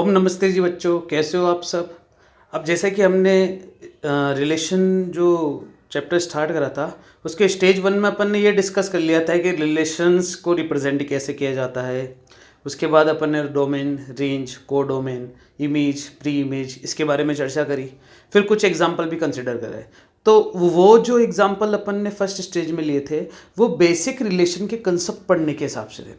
ओम नमस्ते जी बच्चों, कैसे हो आप सब। अब जैसा कि हमने रिलेशन जो चैप्टर स्टार्ट करा था उसके स्टेज 1 में अपन ने ये डिस्कस कर लिया था कि रिलेशंस को रिप्रेजेंट कैसे किया जाता है। उसके बाद अपन ने डोमेन, रेंज, को डोमेन, इमेज, प्री इमेज इसके बारे में चर्चा करी। फिर कुछ एग्जांपल भी कंसिडर करे। तो वो जो एग्जांपल अपन ने फर्स्ट स्टेज में लिए थे वो बेसिक रिलेशन के कंसेप्ट पढ़ने के हिसाब से थे।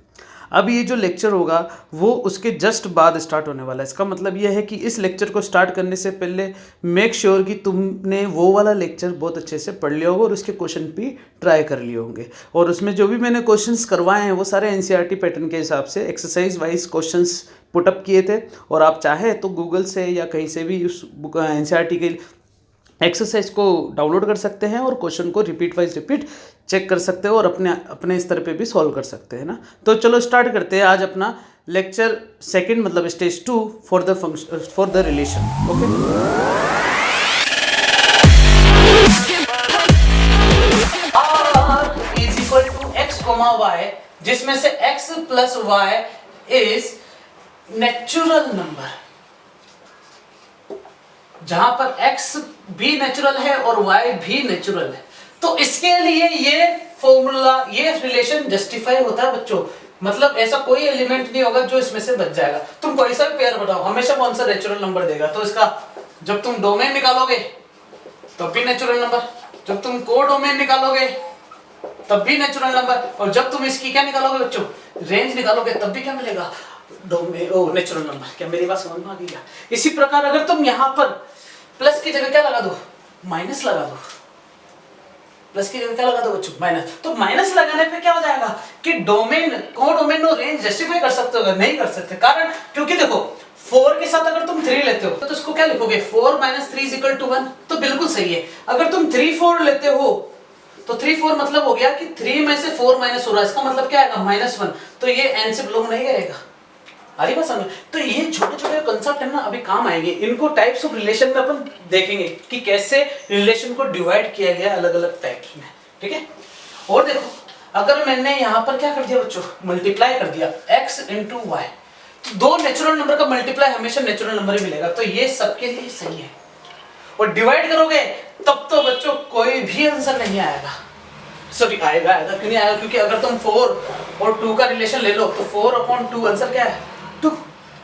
अब ये जो लेक्चर होगा वो उसके जस्ट बाद स्टार्ट होने वाला है। इसका मतलब ये है कि इस लेक्चर को स्टार्ट करने से पहले मेक श्योर कि तुमने वो वाला लेक्चर बहुत अच्छे से पढ़ लिया होगा और उसके क्वेश्चन भी ट्राई कर लिए होंगे। और उसमें जो भी मैंने क्वेश्चंस करवाए हैं वो सारे एनसीईआरटी पैटर्न के हिसाब से एक्सरसाइज वाइज क्वेश्चंस पुटअप किए थे। और आप चाहे तो गूगल से या कहीं से भी उस एनसीईआरटी के एक्सरसाइज को डाउनलोड कर सकते हैं और क्वेश्चन को रिपीट चेक कर सकते हो और अपने स्तर पे भी सॉल्व कर सकते हैं ना। तो चलो स्टार्ट करते हैं आज अपना लेक्चर सेकंड, मतलब stage 2 for the relation. Okay, r is equal to x comma y, जिसमें से x plus y is natural number, जहां पर x भी नेचुरल है और y भी नेचुरल है। तो इसके लिए ये फॉर्मूला, ये रिलेशन जस्टिफाई होता है बच्चों। मतलब ऐसा कोई एलिमेंट नहीं होगा जो इसमें से बच जाएगा। तुम कोई सा भी पेयर बताओ, हमेशा कौन सा नेचुरल नंबर देगा। तो इसका जब तुम डोमेन निकालोगे तब भी नेचुरल नंबर, जब तुम को डोमेन निकालोगे तब भी नेचुरल नंबर, और जब तुम इसकी क्या निकालोगे बच्चों, रेंज निकालोगे, तब भी क्या मिलेगा, नेचुरल नंबर। क्या मेरी बात समझ में आ गई क्या? इसी प्रकार अगर तुम यहां पर प्लस की जगह क्या लगा दो, माइनस लगा दो। प्लस की जगह क्या लगा दो बच्चों, माइनस। तो माइनस लगाने पे क्या हो जाएगा कि डोमेन, को डोमेन और रेंज जस्टिफाई कर सकते हो? नहीं कर सकते। कारण क्योंकि देखो 4 के साथ अगर तुम 3 लेते हो तो इसको क्या लिखोगे, 4 - 3 = 1। तो बिल्कुल सही है। अगर तुम 3 4 लेते हो तो 3 4 मतलब हो गया कि 3 में से 4 माइनस हो रहा है, इसका मतलब क्या आएगा, -1। तो ये n से बिलोंग नहीं करेगा। अरे बात समझ। तो ये छोटे छोटे कंसेप्ट है ना, अभी काम आएंगे। इनको टाइप्स ऑफ रिलेशन में अपन देखेंगे कि कैसे रिलेशन को डिवाइड किया गया अलग अलग टाइप्स में, ठीक है। और देखो अगर मैंने यहाँ पर क्या कर दिया बच्चों, मल्टीप्लाई कर दिया x × y, तो दो नेचुरल नंबर का मल्टीप्लाई हमेशा नेचुरल नंबर ही मिलेगा। तो ये सबके लिए सही है। और डिवाइड करोगे तब तो बच्चों कोई भी आंसर नहीं आएगा। सॉरी, आएगा क्यों नहीं आएगा, क्योंकि अगर तुम 4 और 2 का रिलेशन ले लो तो 4/2 आंसर क्या है, 2।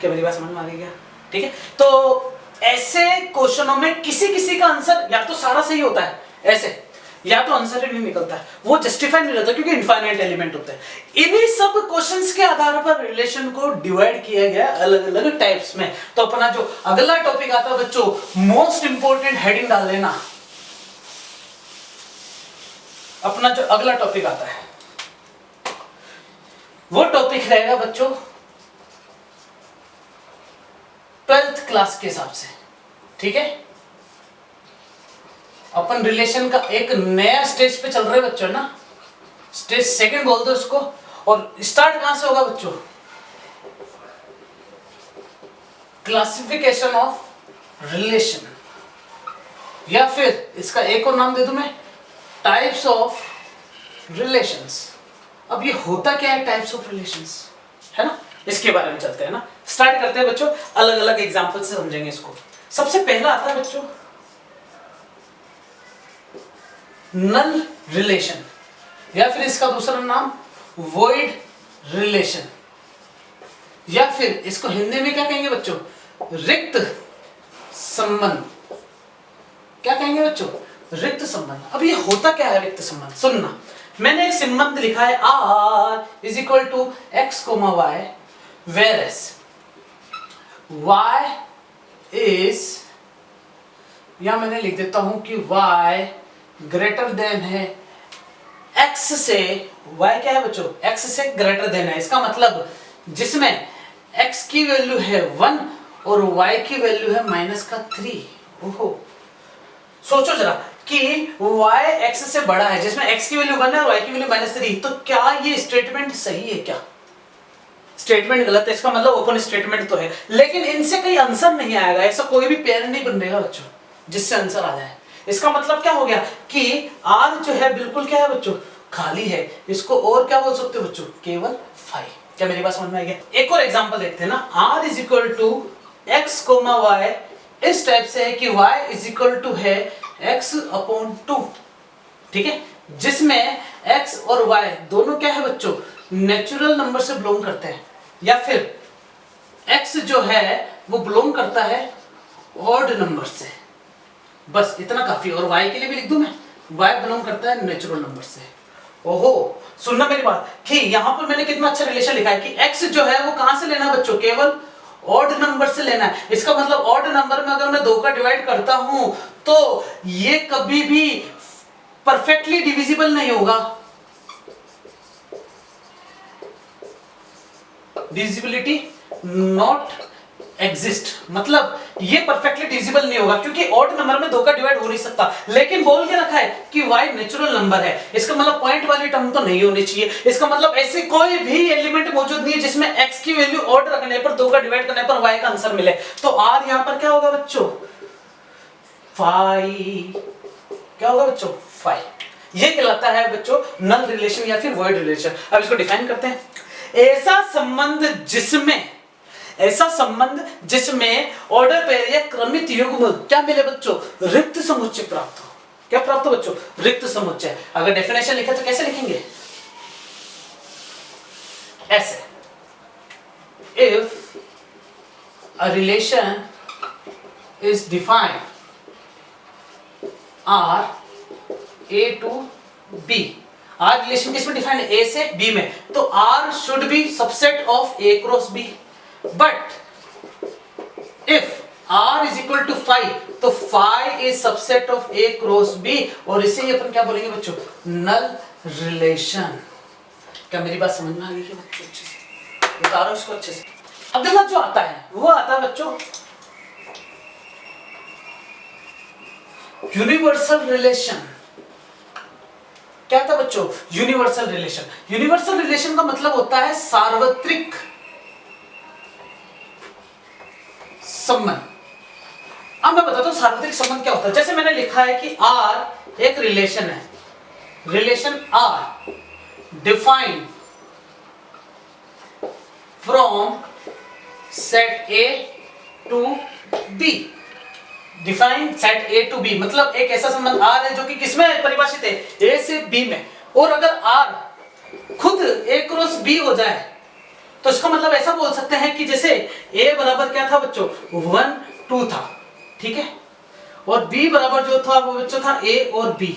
क्या मेरी बात समझ में आ गई क्या? ठीक है। तो ऐसे क्वेश्चनों में किसी किसी का आंसर या तो सारा सही होता है ऐसे, या तो आंसर ही नहीं निकलता है, वो जस्टिफाई नहीं रहता क्योंकि इनफाइनाइट एलिमेंट होते हैं। इन्हीं सब क्वेश्चंस के आधार पर रिलेशन को डिवाइड किया गया अलग अलग टाइप्स में। तो अपना जो अगला टॉपिक आता है बच्चों, मोस्ट इंपोर्टेंट हेडिंग डाल लेना। अपना जो अगला टॉपिक आता है वो टॉपिक रहेगा बच्चों 12th क्लास के हिसाब से, ठीक है। अपन रिलेशन का एक नया स्टेज पे चल रहे बच्चों ना, स्टेज 2 बोल दो इसको। और स्टार्ट कहां से होगा बच्चों, क्लासिफिकेशन ऑफ रिलेशन, या फिर इसका एक और नाम दे दूं मैं, टाइप्स ऑफ रिलेशंस। अब ये होता क्या है टाइप्स ऑफ रिलेशंस, है ना, इसके बारे में चलते हैं ना। स्टार्ट करते हैं बच्चों, अलग अलग एग्जांपल से समझेंगे इसको। सबसे पहला आता है बच्चों नल रिलेशन, या फिर इसका दूसरा नाम वॉइड रिलेशन, या फिर इसको हिंदी में क्या कहेंगे बच्चों, रिक्त संबंध। क्या कहेंगे बच्चों, रिक्त संबंध। अब ये होता क्या है रिक्त संबंध, सुनना। मैंने एक संबंध लिखा है r = x, y, whereas y is, या मैंने लिख देता हूं कि y ग्रेटर देन है x से। y क्या है बच्चों, x से ग्रेटर देन है। इसका मतलब जिसमें x की वैल्यू है 1 और y की वैल्यू है -3। ओहो, सोचो जरा कि y x से बड़ा है, जिसमें x की वैल्यू 1 है और y की वैल्यू -3। तो क्या ये स्टेटमेंट सही है क्या? स्टेटमेंट गलत है। इसका मतलब ओपन स्टेटमेंट तो है, लेकिन इनसे कहीं आंसर नहीं आएगा। ऐसा कोई भी पेयर नहीं बनेगा बच्चों जिससे आंसर आ जाए। इसका मतलब क्या हो गया कि r जो है बिल्कुल क्या है बच्चों, खाली है। इसको और क्या बोल सकते हो बच्चों, केवल 5। क्या मेरी बात समझ में आ गया? एक और एग्जांपल देखते हैं ना। r = x कोमा y इस टाइप से है कि y इज इक्वल टू है x अपॉन 2, ठीक है, जिसमें x और y दोनों क्या है बच्चों, नेचुरल नंबर से बिलोंग करते हैं, या फिर x जो है वो बिलोंग करता है ऑड नंबर से, बस इतना काफी। और y के लिए भी लिख दूं मैं, y बिलोंग करता है नेचुरल नंबर से। ओहो, सुनना मेरी बात कि यहां पर मैंने कितना अच्छा रिलेशन लिखा है कि x जो है वो कहां से लेना है बच्चों, केवल ऑड नंबर से लेना है। इसका मतलब ऑड नंबर में अगर मैं 2 का डिवाइड करता हूं तो ये कभी भी परफेक्टली डिविजिबल नहीं होगा, डिविजिबिलिटी नॉट एग्जिस्ट, मतलब ये परफेक्टली डिविजिबल नहीं होगा क्योंकि ऑड नंबर में 2 का डिवाइड हो नहीं सकता। लेकिन बोल के रखा है कि y नेचुरल नंबर है, इसका मतलब पॉइंट वाली टर्म तो नहीं होनी चाहिए। इसका मतलब ऐसे कोई भी एलिमेंट मौजूद नहीं है जिसमें x की वैल्यू ऑड रखने पर 2 का डिवाइड करने पर y का आंसर मिले। तो r यहां पर क्या होगा बच्चों, 5, क्या होगा बच्चों, 5। ये कहलाता है बच्चों नल रिलेशन या फिर वॉइड रिलेशन। अब इसको डिफाइन करते हैं, ऐसा संबंध जिसमें ऑर्डर पेयर या क्रमित युग्म क्या मिले बच्चों, रिक्त समुच्चय प्राप्त हो। क्या प्राप्त हो बच्चों, रिक्त समुच्चय। अगर डेफिनेशन लिखे तो कैसे लिखेंगे, ऐसे, if a relation is defined R A to B, R relation किसमें डिफाइंड है, A से B में, तो R should be subset of A cross B, but if R is equal to 5 तो 5 is subset of A cross B, और इसे ही अपन क्या बोलेंगे बच्चों, नल रिलेशन। क्या मेरी बात समझ में आ गई है बच्चों, अच्छे से बता रहा हूं इसको अच्छे से। अगला जो आता है वो आता है बच्चों यूनिवर्सल रिलेशन। क्या था बच्चों, यूनिवर्सल रिलेशन। यूनिवर्सल रिलेशन का मतलब होता है सार्वत्रिक संबंध। अब मैं बताता हूं सार्वत्रिक संबंध क्या होता है। जैसे मैंने लिखा है कि R एक रिलेशन है, relation R defined from set A to B, define set A to B, मतलब एक ऐसा संबंध R है जो कि किसमें परिभाषित है, A से B में। और अगर R खुद A क्रॉस B हो जाए तो इसका मतलब ऐसा बोल सकते हैं कि जैसे A बराबर क्या था बच्चों, 1 2 था, ठीक है, और B बराबर जो था वो बच्चों था A और B।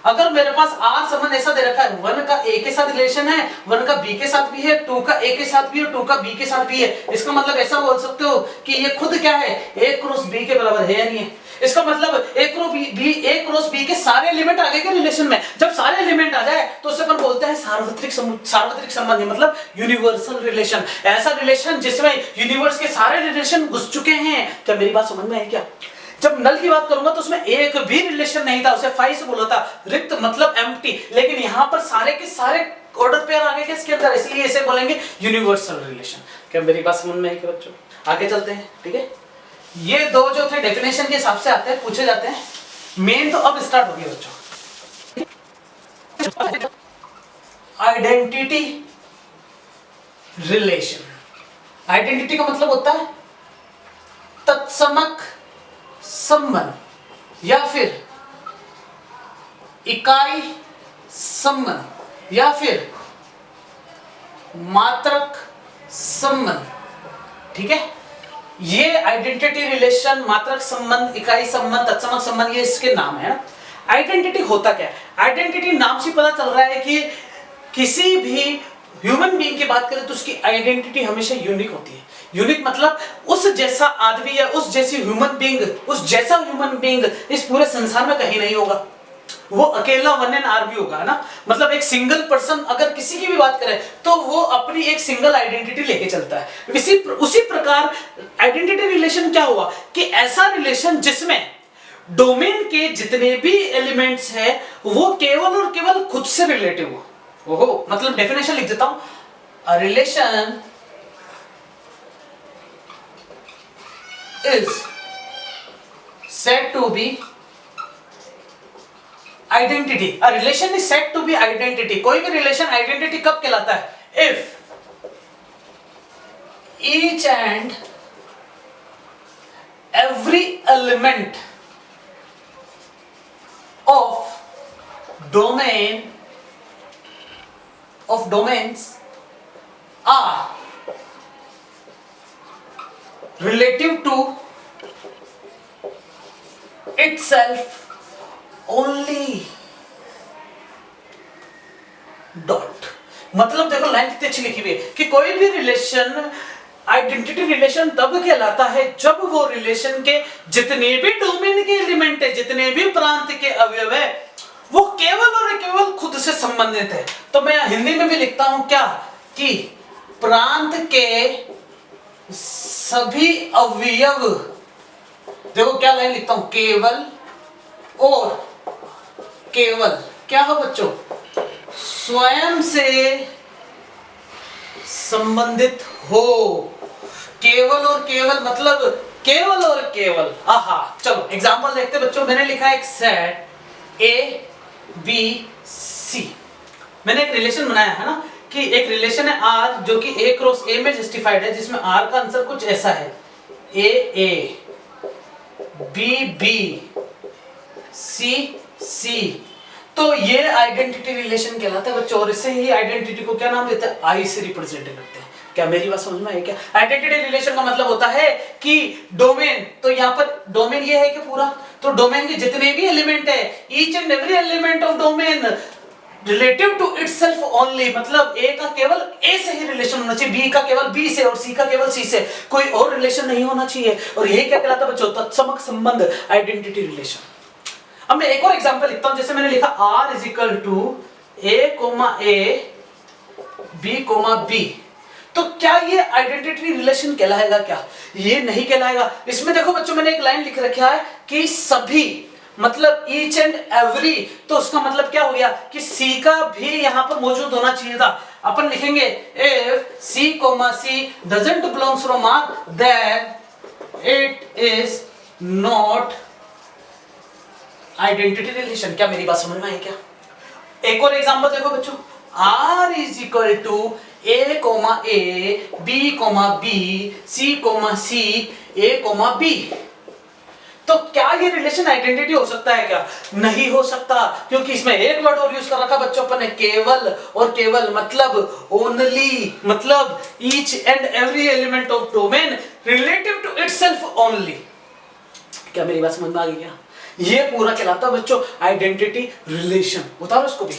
अगर मेरे पास R संबंध ऐसा दे रखा है, 1 का A के साथ रिलेशन है, 1 का B के साथ भी है, 2 का A के साथ भी है, 2 का B के साथ भी है, इसका मतलब ऐसा बोल सकते हो कि ये खुद क्या है, A क्रॉस B के बराबर है या नहीं है। इसका मतलब A क्रॉस B के सारे एलिमेंट आ गए के रिलेशन में। जब सारे एलिमेंट आ जाए तो उसे अपन बोलते हैं सार्वत्रिक संबंध, मतलब यूनिवर्सल रिलेशन। ऐसा रिलेशन जिसमें यूनिवर्स के सारे रिलेशन घुस चुके हैं। क्या मेरी बात समझ में आई क्या? जब नल की बात करूंगा तो उसमें एक भी रिलेशन नहीं था, उसे 5 से बोला था, रिक्त मतलब एम्प्टी। लेकिन यहां पर सारे के सारे ऑर्डर पेयर आ गए के इसके अंदर, इसलिए इसे बोलेंगे यूनिवर्सल रिलेशन। क्या मेरी बात समझ में आई क्या बच्चों? आगे चलते हैं, ठीक है। ये दो जो थे डेफिनेशन के हिसाब से आते हैं, पूछे जाते हैं। मेन तो अब स्टार्ट हो गया बच्चों, आइडेंटिटी रिलेशन। आइडेंटिटी का मतलब होता है तत्समक संबंध या फिर इकाई संबंध या फिर मात्रक संबंध, ठीक है। ये आइडेंटिटी रिलेशन, मात्रक संबंध, इकाई संबंध, तत्समक संबंध, ये इसके नाम है। आइडेंटिटी होता क्या है? आइडेंटिटी नाम से पता चल रहा है कि किसी भी ह्यूमन बीइंग की बात करें तो उसकी आइडेंटिटी हमेशा यूनिक होती है। यूनिक मतलब उस जैसा आदमी या उस जैसी ह्यूमन बीइंग, उस जैसा ह्यूमन बीइंग इस पूरे संसार में कहीं नहीं होगा। वो अकेला वन एंड आर भी होगा ना, मतलब एक सिंगल पर्सन अगर किसी की भी बात करें तो वो अपनी एक सिंगल आइडेंटिटी लेके चलता है। उसी प्रकार आइडेंटिटी रिलेशन क्या हुआ कि ऐसा रिलेशन जिसमें डोमेन के जितने भी एलिमेंट्स हैं वो केवल और केवल खुद से रिलेटिव हो। ओहो, मतलब डेफिनेशन लिख देता हूं, a relation is said to be identity. A relation is said to be identity. कोई भी रिलेशन आइडेंटिटी कब कहलाता है? If each and every element of domains are relative to itself only. Dot, मतलब देखो लाइन कितनी अच्छी लिखी हुई है कि कोई भी रिलेशन आइडेंटिटी रिलेशन तब कहलाता है जब वो रिलेशन के जितने भी डोमेन के एलिमेंट है, जितने भी प्रांत के अवयव है, वो केवल और केवल खुद से संबंधित है। तो मैं हिंदी में भी लिखता हूं क्या कि प्रांत के सभी अवयव, देखो क्या लाइन लिखता हूं, केवल और केवल क्या हो बच्चों, स्वयं से संबंधित हो। केवल और केवल मतलब केवल और केवल। आहा, चलो एग्जांपल देखते बच्चों। मैंने लिखा एक सेट ए बी सी, मैंने एक रिलेशन बनाया है ना कि एक रिलेशन है आर जो कि ए क्रॉस ए में जस्टिफाइड है, जिसमें आर का आंसर कुछ ऐसा है, ए ए बी बी सी सी। तो ये आइडेंटिटी रिलेशन कहलाता है बच्चों, और इससे ही आइडेंटिटी को क्या नाम देते हैं, आई से रिप्रेजेंट करते हैं। क्या मेरी बात समझ में आई क्या? आइडेंटिटी रिलेशन का मतलब होता है कि डोमेन, तो यहाँ पर डोमेन ये है कि पूरा, तो डोमेन के जितने भी एलिमेंट है, each and every element of domain relative to itself only, मतलब ए का केवल ए से ही रिलेशन होना चाहिए, बी का केवल बी से और सी का केवल सी से, कोई और रिलेशन नहीं होना चाहिए। और यही क्या कहलाता है बच्चों, तत्समक संबंध, आइडेंटिटी रिलेशन। अब मैं एक और एग्जांपल लिखता हूं, जैसे मैंने लिखा R is equal to A B B. तो क्या ये आइडेंटिटी रिलेशन कहलाएगा क्या? ये नहीं कहलाएगा। इसमें देखो बच्चों मैंने एक लाइन लिख रखा है कि सभी, मतलब ईच एंड एवरी, तो उसका मतलब क्या हो गया कि सी का भी यहां पर मौजूद होना चाहिए था। अपन लिखेंगे if C doesn't belongs from R then it is not identity relation. क्या मेरी बात समझ में आई क्या? एक और एग्जांपल देखो बच्चों, R is equal to A B C A B. तो क्या ये रिलेशन आइडेंटिटी हो सकता है क्या? नहीं हो सकता, क्योंकि इसमें एक वर्ड और यूज कर रखा बच्चों अपन ने, केवल और केवल, मतलब ओनली, मतलब each and every element of domain relative to itself only. क्या मेरी बात समझ में आ गई क्या? ये पूरा कहलाता है बच्चों आइडेंटिटी रिलेशन। उतारो इसको भी।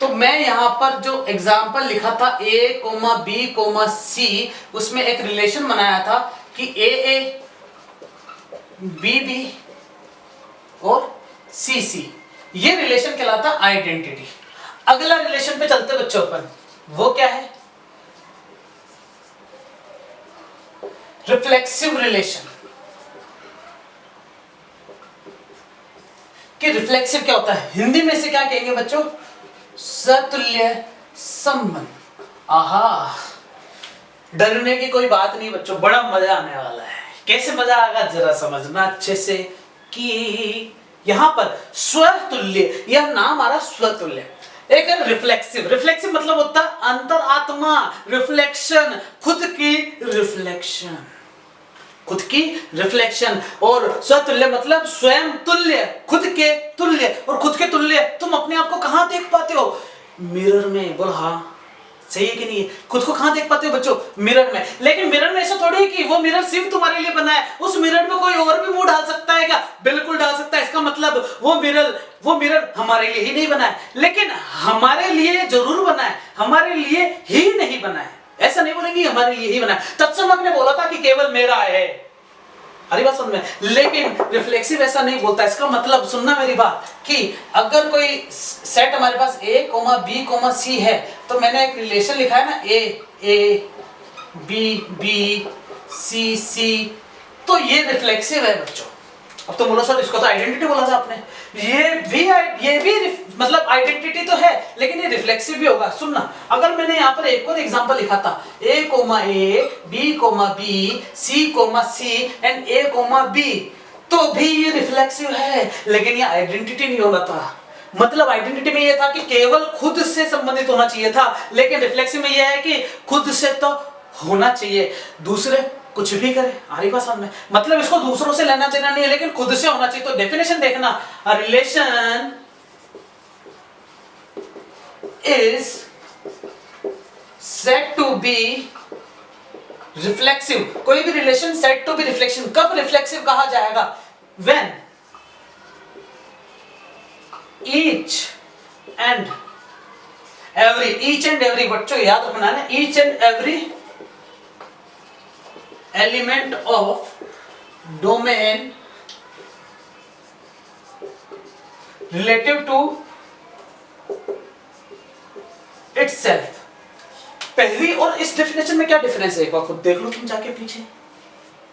तो मैं यहां पर जो एग्जांपल लिखा था ए बी सी, उसमें एक रिलेशन बनाया था कि ए बी और सी, ये रिलेशन कहलाता आइडेंटिटी। अगला रिलेशन पे चलते बच्चों अपन, वो क्या है, रिफ्लेक्सिव रिलेशन। कि रिफ्लेक्सिव क्या होता है, हिंदी में से क्या कहेंगे बच्चों, सतुल्य संबंध। आहा, डरने की कोई बात नहीं बच्चों, बड़ा मजा आने वाला है। कैसे मजा आएगा जरा समझना अच्छे से कि यहां पर स्वतुल्य, यह नाम आ रहा स्वतुल्य। एक है रिफ्लेक्सिव। रिफ्लेक्सिव मतलब होता है अंतरात्मा, रिफ्लेक्शन, खुद की रिफ्लेक्शन, खुद की रिफ्लेक्शन। और स्वतुल्य मतलब स्वयं तुल्य, खुद के तुल्य। और खुद के तुल्य तुम अपने आप को कहां देख पाते हो, मिरर में। बोल हाँ, सही है कि नहीं है? खुद को कहां देख पाते हो बच्चों, मिरर में। लेकिन मिरर में ऐसा थोड़ी है कि वो मिरर सिर्फ तुम्हारे लिए बना है, उस मिरर में कोई और भी मुंह डाल सकता है क्या? बिल्कुल डाल सकता है। इसका मतलब वो मिरर हमारे लिए ही नहीं बना है, लेकिन हमारे लिए जरूर बना है, हमारे लिए ही नहीं बना है। ऐसा नहीं बोलेंगे हमारे लिए ही बना है। तत्समक ने बोला था कि केवल मेरा है, अरे बात समझ में। लेकिन रिफ्लेक्सिव ऐसा नहीं बोलता। इसका मतलब सुनना मेरी बात कि अगर कोई सेट हमारे पास ए बी सी है, तो मैंने एक रिलेशन लिखा है ना, ए बी सी, तो ये रिफ्लेक्सिव है बच्चों। अब तो बोलो सर इसको तो आइडेंटिटी बोला था आपने। ये भी मतलब आइडेंटिटी तो है, लेकिन ये रिफ्लेक्सिव भी होगा। सुनना, अगर मैंने यहाँ पर एक और एग्जांपल लिखा था A B C and A B, तो भी ये रिफ्लेक्सिव है, लेकिन ये आइडेंटिटी नहीं होना था। मतलब आइडेंटिटी में ये था कि केवल खुद से संबंधित होना चाहिए था, लेकिन रिफ्लेक्सिव में ये है कि खुद से तो होना चाहिए, दूसरे कुछ भी करे, आ रही बात समझ में? मतलब इसको दूसरों से लेना देना नहीं है, लेकिन खुद से होना चाहिए। तो डेफिनेशन देखना, a relation is said to be reflexive. कोई भी relation said to be reflection, कब रिफ्लेक्सिव कहा जाएगा? व्हेन ईच एंड एवरी, बच्चों याद रखना है, each and every element of domain relative to itself. पहली और इस डेफिनेशन में क्या डिफरेंस है, एक बार खुद देख लो तुम जाके पीछे,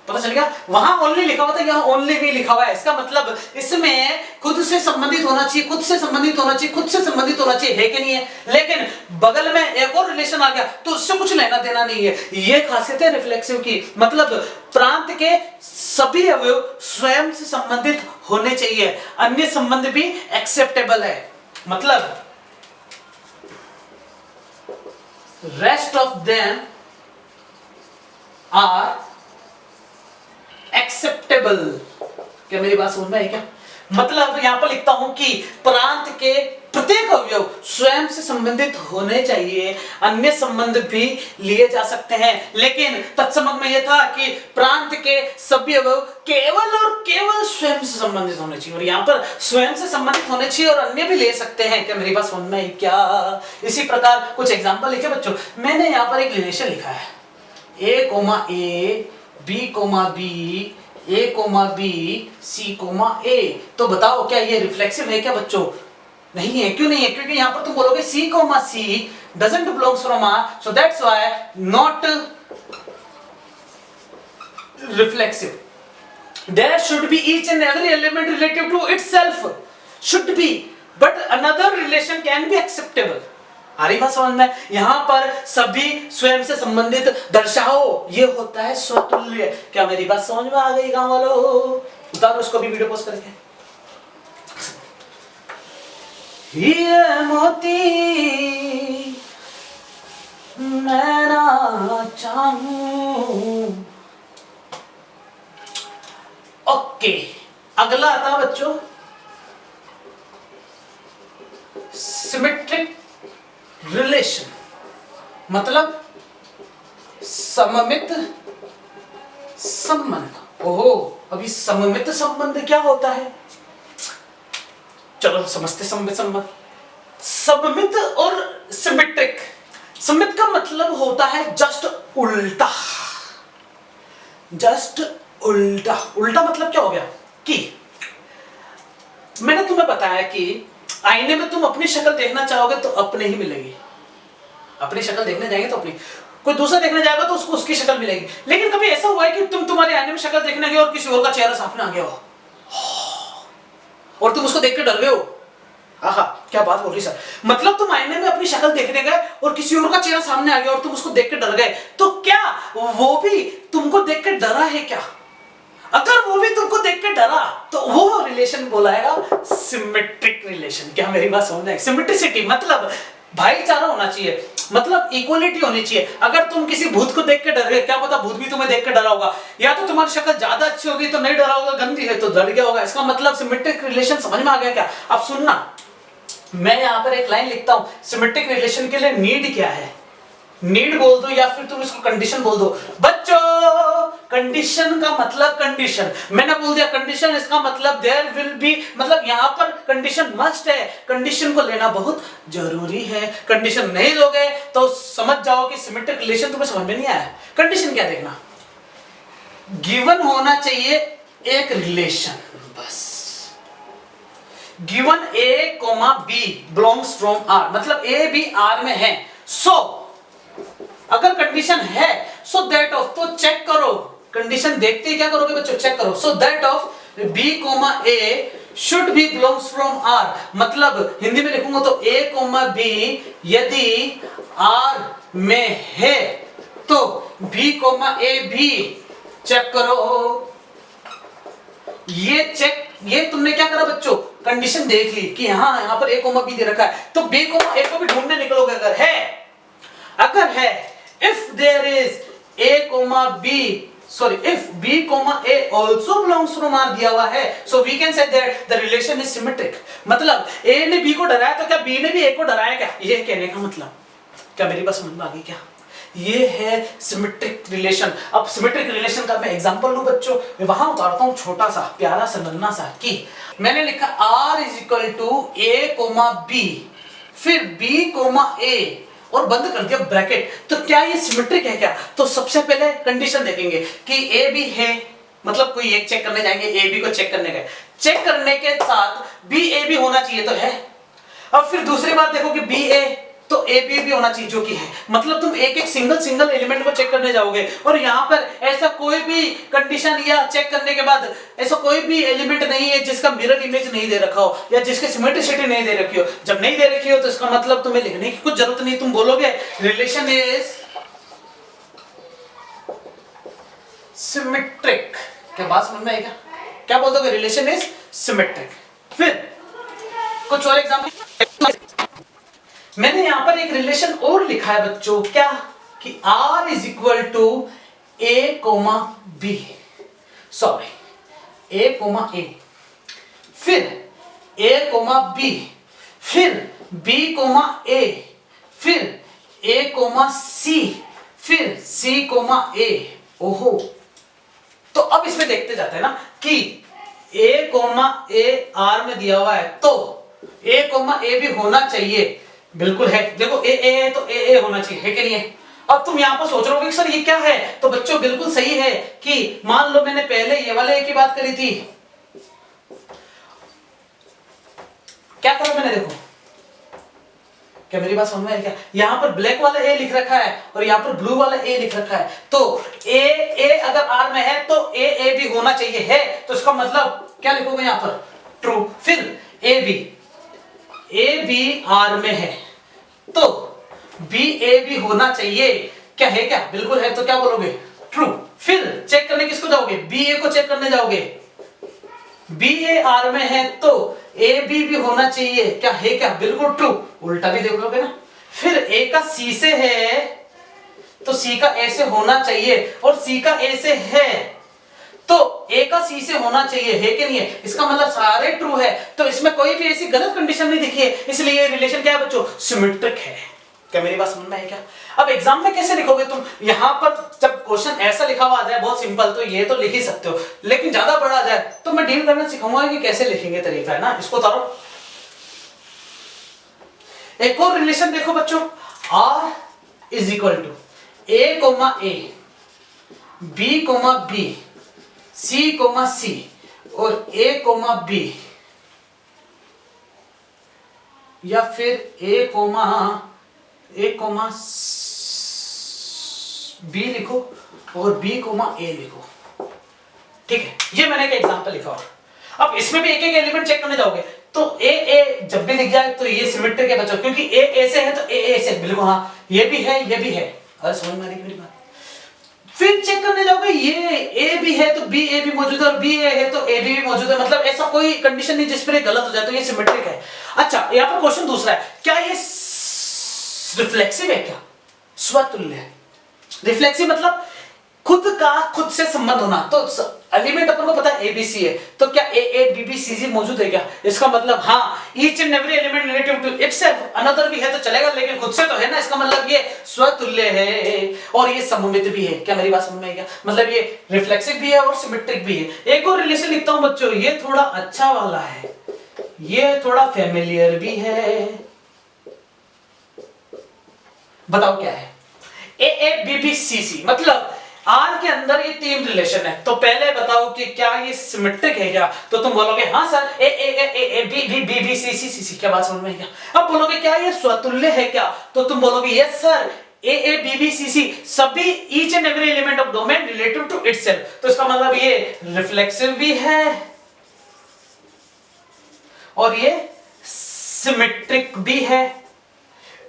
पता चल गया। वहां ओनली लिखा हुआ था, यहाँ ओनली भी लिखा हुआ है। इसका मतलब इसमें खुद से संबंधित होना चाहिए, खुद से संबंधित होना चाहिए, खुद से संबंधित होना चाहिए, है कि नहीं है? लेकिन बगल में एक और रिलेशन आ गया तो उससे कुछ लेना देना नहीं है। ये खासियत है रिफ्लेक्सिव की, मतलब प्रांत के सभी अवयव स्वयं से संबंधित होने चाहिए, अन्य संबंध भी एक्सेप्टेबल है। मतलब rest of them are acceptable। क्या मेरी बात समझ में आई क्या? मतलब यहां पर लिखता हूं कि प्रांत के प्रत्येक अवयव स्वयं से संबंधित होने चाहिए, अन्य संबंध भी लिए जा सकते हैं, लेकिन तत्समक में यह था कि प्रांत के सभी अवयव केवल और केवल स्वयं से संबंधित होने चाहिए, और यहां पर स्वयं से संबंधित होने चाहिए और अन्य भी ले सकते हैं। क्या मेरी बात समझ में आई क्या? इसी प्रकार कुछ एग्जांपल लिखे बच्चों। मैंने यहां पर एक रिलेशन लिखा है, ए comma A, B comma B, A comma B, C comma A. तो बताओ क्या ये रिफ्लेक्सिव है क्या बच्चों? नहीं है। क्यों नहीं है? क्योंकि यहां पर तुम बोलोगे C comma C doesn't belongs from R, so that's why not reflexive. There should be each and every element relative to itself, should be, but another relation can be acceptable। आ रही बात समझ में? यहां पर सभी स्वयं से संबंधित दर्शाओ, ये होता है स्वतुल्य। क्या मेरी बात समझ में आ गई गांव वालों? उतारो उसको भी वीडियो पोस्ट करके। ये मोती मैं ना चाहूं। ओके, अगला आता बच्चों सिमेट्रिक रिलेशन, मतलब सममित संबंध। ओहो, अभी सममित संबंध क्या होता है? चलो समझते सममित संबंध। सममित और सिमेट्रिक। सममित का मतलब होता है जस्ट उल्टा, जस्ट उल्टा। उल्टा मतलब क्या हो गया कि मैंने तुम्हें बताया कि आईने में तुम अपनी शक्ल देखना चाहोगे तो अपने ही मिलेगी, अपनी शक्ल देखने जाएंगे तो अपनी, कोई दूसरा देखने जाएगा तो उसको उसकी शक्ल मिलेगी। लेकिन कभी ऐसा हुआ है कि तुम तुम्हारे आईने में शक्ल देखने गए और किसी और का चेहरा सामने आ गया हो और तुम उसको देख के डर गए हो? आहा, क्या बात हो रही सर। मतलब तुम आईने में अपनी शक्ल देखने गए और किसी और का चेहरा सामने आ गया और तुम उसको देख के डर गए, तो क्या वो भी तुमको देख के डरा है क्या? अगर वो भी तुमको देख के डरा तो वो रिलेशन बोलाएगा सिमेट्रिक रिलेशन। क्या मेरी बात समझ में? सिमेट्रिसिटी मतलब भाईचारा होना चाहिए, मतलब इक्वलिटी होनी चाहिए। अगर तुम किसी भूत को देख के डर गए, क्या पता भूत भी तुम्हें देख के डरा होगा, या तो तुम्हारी शक्ल ज्यादा अच्छी होगी तो नहीं डरा होगा, गंदी है तो डर गया होगा। इसका मतलब सिमेट्रिक रिलेशन समझ में आ गया क्या? अब सुनना, मैं यहां पर एक लाइन लिखता हूं, सिमेट्रिक रिलेशन के लिए नीड क्या है? नीड बोल दो या फिर तुम इसको कंडीशन बोल दो। बच्चों, कंडीशन का मतलब कंडीशन, मैंने बोल दिया कंडीशन, इसका मतलब देयर विल बी, मतलब यहां पर कंडीशन मस्ट है, कंडीशन को लेना बहुत जरूरी है। कंडीशन नहीं लोगे तो समझ जाओ कि सिमेट्रिक रिलेशन तुम्हें समझ में नहीं आया। कंडीशन क्या देखना, गिवन होना चाहिए एक रिलेशन, बस given A comma B belongs from R, मतलब ए बी आर में है। सो अगर कंडीशन है सो दैट ऑफ, तो चेक करो, कंडीशन देखते ही क्या करोगे बच्चों? चेक करो। So that of B comma A should be belongs from R, मतलब हिंदी में लिखूंगा तो ए कोमा बी यदि आर में है तो बी कोमा ए भी चेक करो। ये चेक, ये तुमने क्या करा बच्चों? कंडीशन देख ली कि हाँ यहां पर ए कोमा बी दे रखा है, तो बी कोमा ए को भी ढूंढने निकलोगे। अगर है, if there is a, b sorry, if b comma a also belongs from R दिया हुआ है, so we can say that the relation is symmetric. मतलब a ने b को डराया तो क्या b ने भी a को डराया क्या, ये कहने का मतलब, क्या मेरी बात समझ में आ गई क्या? ये है सिमेट्रिक रिलेशन। अब सिमेट्रिक रिलेशन का मैं एग्जांपल लूं बच्चों, मैं वहां उतारता हूं छोटा सा प्यारा सा नन्ना सा, कि मैंने लिखा r is equal to a comma b, फिर b कोमा a और बंद कर दिया ब्रैकेट, तो क्या ये सिमेट्रिक है क्या? तो सबसे पहले कंडीशन देखेंगे कि ए बी है, मतलब कोई एक चेक करने जाएंगे, ए बी को चेक करने गए, चेक करने के साथ बी ए बी होना चाहिए, तो है। अब फिर दूसरी बात देखो कि बी ए तो ए बी भी होना चाहिए, जो कि है। मतलब तुम एक एक सिंगल एलिमेंट को चेक करने जाओगे और यहाँ पर ऐसा कोई भी कंडीशन या चेक करने के बाद ऐसा कोई भी एलिमेंट नहीं है जिसका मिरर इमेज नहीं दे रखा हो या जिसकी सिमेट्रिसिटी नहीं दे रखी हो। जब नहीं दे रखी हो तो इसका मतलब तुम्हें लिखने की कुछ जरूरत नहीं, तुम बोलोगे रिलेशन इज सिमेट्रिक। क्या बात समझ में आएगा? क्या बोल दोगे? Relation is symmetric. फिर कुछ और एग्जांपल, मैंने यहां पर एक रिलेशन और लिखा है बच्चों, क्या कि R is equal to A comma B, sorry A comma A, फिर A कोमा B, फिर B कोमा A, फिर A कोमा C, फिर C कोमा A। ओहो, तो अब इसमें देखते जाते हैं ना कि A कोमा A R में दिया हुआ है, तो A कोमा A भी होना चाहिए, बिल्कुल है। देखो ए ए है तो ए ए होना चाहिए, है कि नहीं है? अब तुम यहाँ पर सोच रहे हो कि सर ये क्या है, तो बच्चों बिल्कुल सही है कि मान लो मैंने पहले ये वाले ए की बात करी थी, क्या करा मैंने, देखो क्या मेरी बात समझ में आई क्या? यहाँ पर ब्लैक वाला ए लिख रखा है और यहाँ पर ब्लू वाला ए लिख रखा है, तो ए ए अगर आर में है तो ए ए भी होना चाहिए, है, तो इसका मतलब क्या लिखोगे यहाँ पर? ट्रू। फिर ए बी आर में है तो बी ए भी होना चाहिए, क्या है? क्या बिल्कुल है, तो क्या बोलोगे? ट्रू। फिर चेक करने किसको जाओगे? बी ए को चेक करने जाओगे, बी ए आर में है तो ए बी भी होना चाहिए, क्या है? क्या बिल्कुल ट्रू। उल्टा भी देख लोगे ना, फिर ए का सी से है तो सी का ए से होना चाहिए और सी का ए से है तो ए का सी से होना चाहिए, है कि नहीं है? इसका मतलब सारे ट्रू है, तो इसमें कोई भी ऐसी गलत कंडीशन नहीं दिखी है, इसलिए ये रिलेशन क्या है बच्चों? सिमेट्रिक है। क्या मेरी बात समझ में आई क्या? अब एग्जाम में कैसे लिखोगे तुम? यहां पर जब क्वेश्चन ऐसा लिखा हुआ आ जाए बहुत सिंपल, तो ये तो लिख ही सकते हो, लेकिन ज्यादा बड़ा आ जाए तो मैं डील करना सिखाऊंगा कि कैसे लिखेंगे, तरीका है ना, इसको उतारो। एक और रिलेशन देखो बच्चों, R is equal to A comma A, B comma B, C comma C और A कोमा B, या फिर A कोमा B लिखो और B कोमा A लिखो, ठीक है? ये मैंने एक एग्जांपल लिखा और अब इसमें भी एक एक एलिमेंट चेक करने जाओगे तो ए जब भी दिख जाए तो ये सिमेट्रिक है बच्चों, क्योंकि ए से है तो ए से, बिल्कुल हाँ, ये भी है ये भी है। अरे समझ में आ रही मेरी बात? फिर चेक करने जाओगे ये ए भी है तो बी ए भी मौजूद है और बी ए है तो ए बी भी मौजूद है, मतलब ऐसा कोई कंडीशन नहीं जिस पर गलत हो जाए, तो ये सिमेट्रिक है। अच्छा, यहाँ पर क्वेश्चन दूसरा है, क्या ये रिफ्लेक्सिव है? क्या स्वतुल्य है? रिफ्लेक्सिव मतलब खुद से संबंध होना, तो एलिमेंट अपन को पता है एबीसी है, तो क्या ए ए बी बी सी सी मौजूद है क्या? इसका मतलब हाँ, each and every element relative to itself, another भी है तो चलेगा, लेकिन खुद से तो है ना, इसका मतलब ये स्वतुल्य है और ये सममित भी है। क्या मेरी बात समझ में आई क्या? मतलब ये रिफ्लेक्सिव भी है और सिमेट्रिक भी है। एक और रिलेशन लिखता हूं बच्चों, ये थोड़ा अच्छा वाला है, ये थोड़ा फेमिलियर भी है, बताओ क्या है? ए ए बी बी सी सी, मतलब आर के अंदर ये तीन रिलेशन है, तो पहले बताओ कि क्या ये सिमेट्रिक है क्या? तो तुम बोलोगे हाँ sir, A A A A B B B B C C C C. क्या बात समझ में आई क्या? अब बोलोगे क्या ये स्वतुल्य है क्या? तो तुम बोलोगे yes sir, A A B B C C सभी each and every element of domain relative to itself, तो इसका मतलब ये रिफ्लेक्सिव भी है और ये सिमेट्रिक भी है,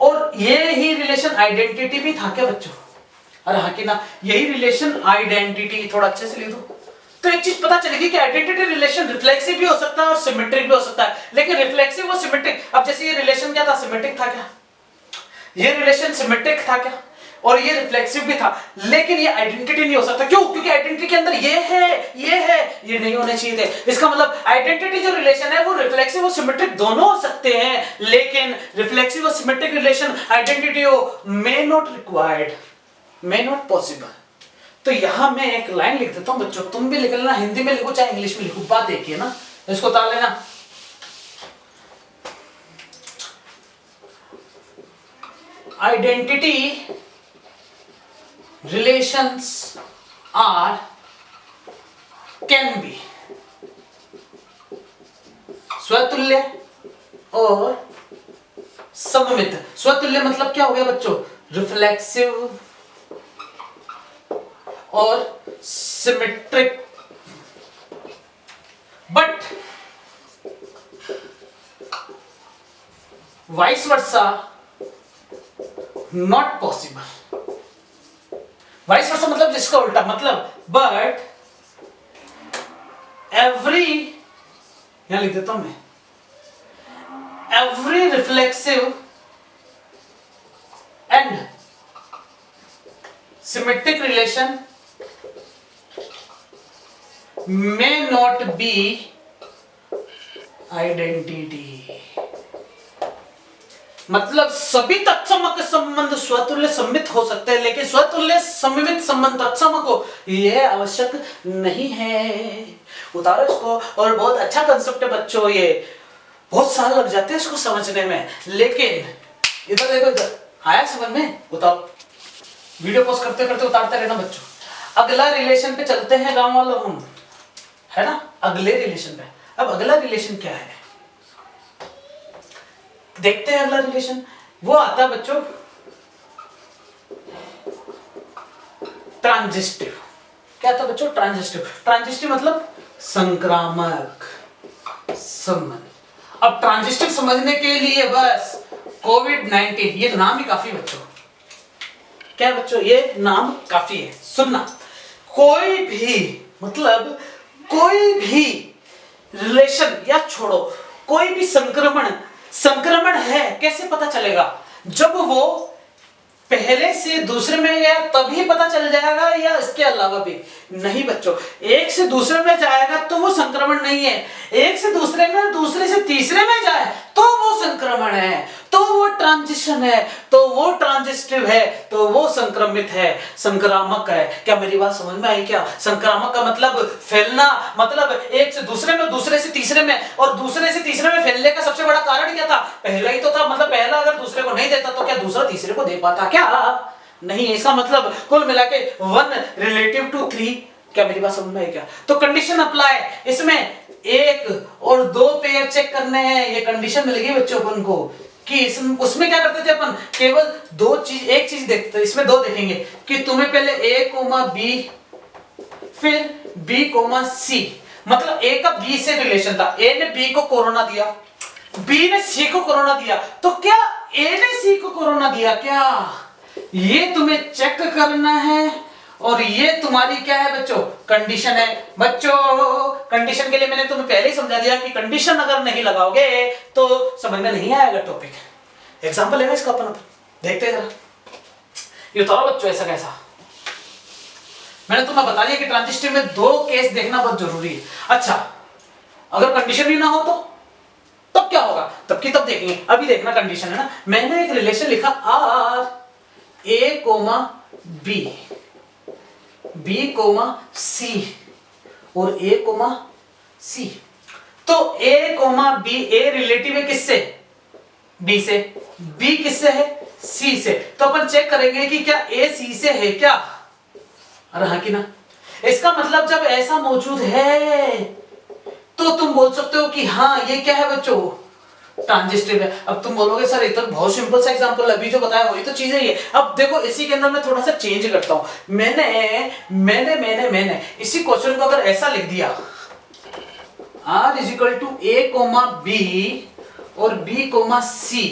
और ये ही रिलेशन आइडेंटिटी भी था क्या बच्चों? अरे हाँ कि ना, यही रिलेशन आइडेंटिटी, थोड़ा अच्छे से लिख दो तो एक चीज पता चलेगी कि आइडेंटिटी रिलेशन रिफ्लेक्सिव भी हो सकता है और सिमेट्रिक भी हो सकता है, लेकिन रिफ्लेक्सिव और सिमेट्रिक, अब जैसे ये रिलेशन क्या था? सिमेट्रिक था क्या? ये रिलेशन सिमेट्रिक था क्या? और ये रिफ्लेक्सिव भी था, लेकिन ये आइडेंटिटी नहीं हो सकता। क्यों? क्योंकि आइडेंटिटी के अंदर ये है, ये नहीं होने चाहिए थे। इसका मतलब आइडेंटिटी जो रिलेशन है वो रिफ्लेक्सिव और सिमेट्रिक दोनों हो सकते हैं, लेकिन रिफ्लेक्सिव और सिमेट्रिक रिलेशन आइडेंटिटी हो may not required, may not possible. तो यहां मैं एक लाइन लिख देता हूं बच्चों, तुम भी लिख लेना, हिंदी में लिखो चाहे इंग्लिश में लिखो, बात एक ही है ना, इसको उतार लेना। Identity relations are can be स्वतुल्य और सममित। स्वतुल्य मतलब क्या हो गया बच्चों? रिफ्लेक्सिव और symmetric, but vice versa not possible. Vice versa मतलब जिसका उल्टा, मतलब बट एवरी, यहां लिख देता हूं मैं, every reflexive and symmetric relation may not be identity. मतलब सभी तत्सम संबंध स्वतुल्य सम्मित हो सकते हैं, लेकिन स्वतुल्य सममित संबंध तत्सम को यह आवश्यक नहीं है। उतारो इसको। और बहुत अच्छा कंसेप्ट है बच्चों, ये बहुत साल लग जाते हैं इसको समझने में, लेकिन इधर देखो, इधर आया समझ में? उतारो, वीडियो पॉज करते करते उतारते रहना बच्चों। अगला रिलेशन पे चलते हैं गांव वालों हम, है ना, अगले रिलेशन पे। अब अगला रिलेशन क्या है देखते हैं। अगला रिलेशन वो आता है बच्चों ट्रांजिस्टिव। क्या था बच्चों? ट्रांजिस्टिव। ट्रांजिस्टिव मतलब संक्रामक संबंध। अब ट्रांजिस्टिव समझने के लिए बस कोविड-19, ये नाम ही काफी बच्चों। क्या बच्चों? ये नाम काफी है। सुनना, कोई भी मतलब कोई भी रिलेशन या छोड़ो, कोई भी संक्रमण है कैसे पता चलेगा? जब वो पहले से दूसरे में गया तभी पता चल जाएगा, या इसके अलावा भी? नहीं बच्चों, एक से दूसरे में जाएगा तो वो संक्रमण नहीं है, एक से दूसरे में, दूसरे से तीसरे में जाए तो वो संक्रमण है, तो वो ट्रांजिशन है, तो वो ट्रांजिस्टिव है, तो वो संक्रमित है, संक्रामक है। क्या मेरी बात समझ में आई क्या? संक्रामक का मतलब फैलना, मतलब एक से दूसरे में, दूसरे से तीसरे में, और दूसरे से तीसरे में फैलने का सबसे बड़ा कारण क्या था? पहला ही तो था। मतलब पहला अगर दूसरे को नहीं देता तो क्या दूसरा तीसरे को दे पाता? क्या नहीं। इसका मतलब कुल मिला के 1 रिलेटिव टू 3। क्या मेरी बात समझ में आई क्या? तो कंडीशन अप्लाई, इसमें 1 और 2 पेयर चेक करने हैं। ये कंडीशन मिल गई बच्चों अपन को कि उसमें क्या करते थे अपन? केवल एक चीज देखते थे, इसमें 2 देखेंगे कि तुम्हें पहले A, B फिर B, C, मतलब A का B से रिलेशन था। A ने B को कोरोना दिया, B ने C को कोरोना दिया, तो क्या A ने C को कोरोना दिया? क्या ये तुम्हें चेक करना है। और ये तुम्हारी क्या है बच्चों? कंडीशन है। बच्चों कंडीशन के लिए मैंने तुम्हें पहले ही समझा दिया कि कंडीशन अगर नहीं लगाओगे तो समझ में नहीं आएगा टॉपिक। एग्जांपल है ना इसका, अपन देखते हैं जरा। ये उतारो बच्चों, ऐसा कैसा? मैंने तुम्हें बता दिया कि ट्रांजिस्टिव में 2 केस देखना बहुत जरूरी है। अच्छा, अगर कंडीशन ही ना हो तो तब क्या होगा? तब की तब देखेंगे, अभी देखना कंडीशन है ना। मैंने एक रिलेशन लिखा R A, B, B, C और A, C। तो A, B, A रिलेटिव है किससे? B से। B किससे है? C से। तो अपन चेक करेंगे कि क्या A C से है क्या? अरे हाँ कि ना? इसका मतलब जब ऐसा मौजूद है तो तुम बोल सकते हो कि हाँ ये क्या है बच्चों? ट्रांजिस्टिव है। अब तुम बोलोगे सर ये तो बहुत सिंपल सा एग्जांपल अभी जो बताया वही तो चीज है ये। अब देखो इसी के अंदर मैं थोड़ा सा चेंज करता हूं। मैंने इसी क्वेश्चन को अगर ऐसा लिख दिया, R is equal to A, B और B, C।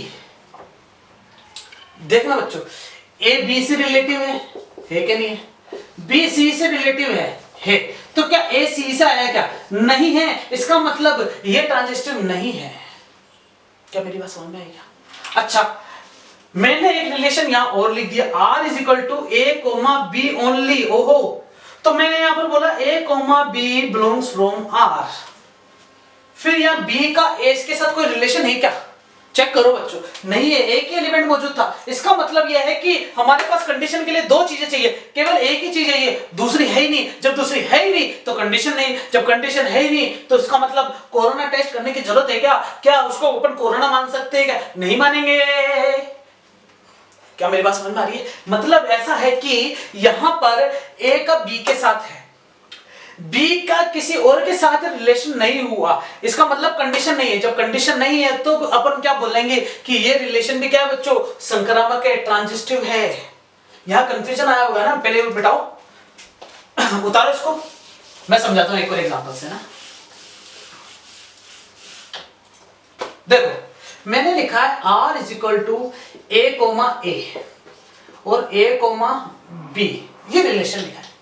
देखना बच्चों, A B से रिलेटिव है क्या नहीं है? B C से रिलेटिव है। तो क्या A C से आया क्या? नहीं है। इसका मतलब ये ट्रांजिस्टिव नहीं है। क्या मेरी बात समझ में आई क्या? अच्छा, मैंने एक रिलेशन यहां और लिख दिया, R is equal to A comma B only. ओहो, तो मैंने यहां पर बोला A comma B belongs from R, फिर यहां बी का ए के साथ कोई रिलेशन है क्या? चेक करो बच्चों, नहीं है, एक ही एलिमेंट मौजूद था। इसका मतलब यह है कि हमारे पास कंडीशन के लिए दो चीजें चाहिए, केवल एक ही चीज है, ये दूसरी है ही नहीं। जब दूसरी है ही नहीं तो कंडीशन नहीं, जब कंडीशन है ही नहीं तो इसका मतलब कोरोना टेस्ट करने की जरूरत है क्या? क्या उसको अपन कोरोना मान सकते हैं क्या? नहीं मानेंगे। क्या मेरी बात समझ में आ रही है? मतलब ऐसा है कि यहां पर ए का बी के साथ है, बी का किसी और के साथ रिलेशन नहीं हुआ, इसका मतलब कंडीशन नहीं है। जब कंडीशन नहीं है तो अपन क्या बोलेंगे कि ये रिलेशन भी क्या है बच्चों? संक्रामक है, ट्रांजिटिव है। यहां कंफ्यूजन आया होगा ना, पहले बिठाओ, उतारो इसको, मैं समझाता हूं एक और एग्जांपल से ना। देखो मैंने लिखा है R is equal to A comma A और ए कोमा बी, ये रिलेशन लिखा है।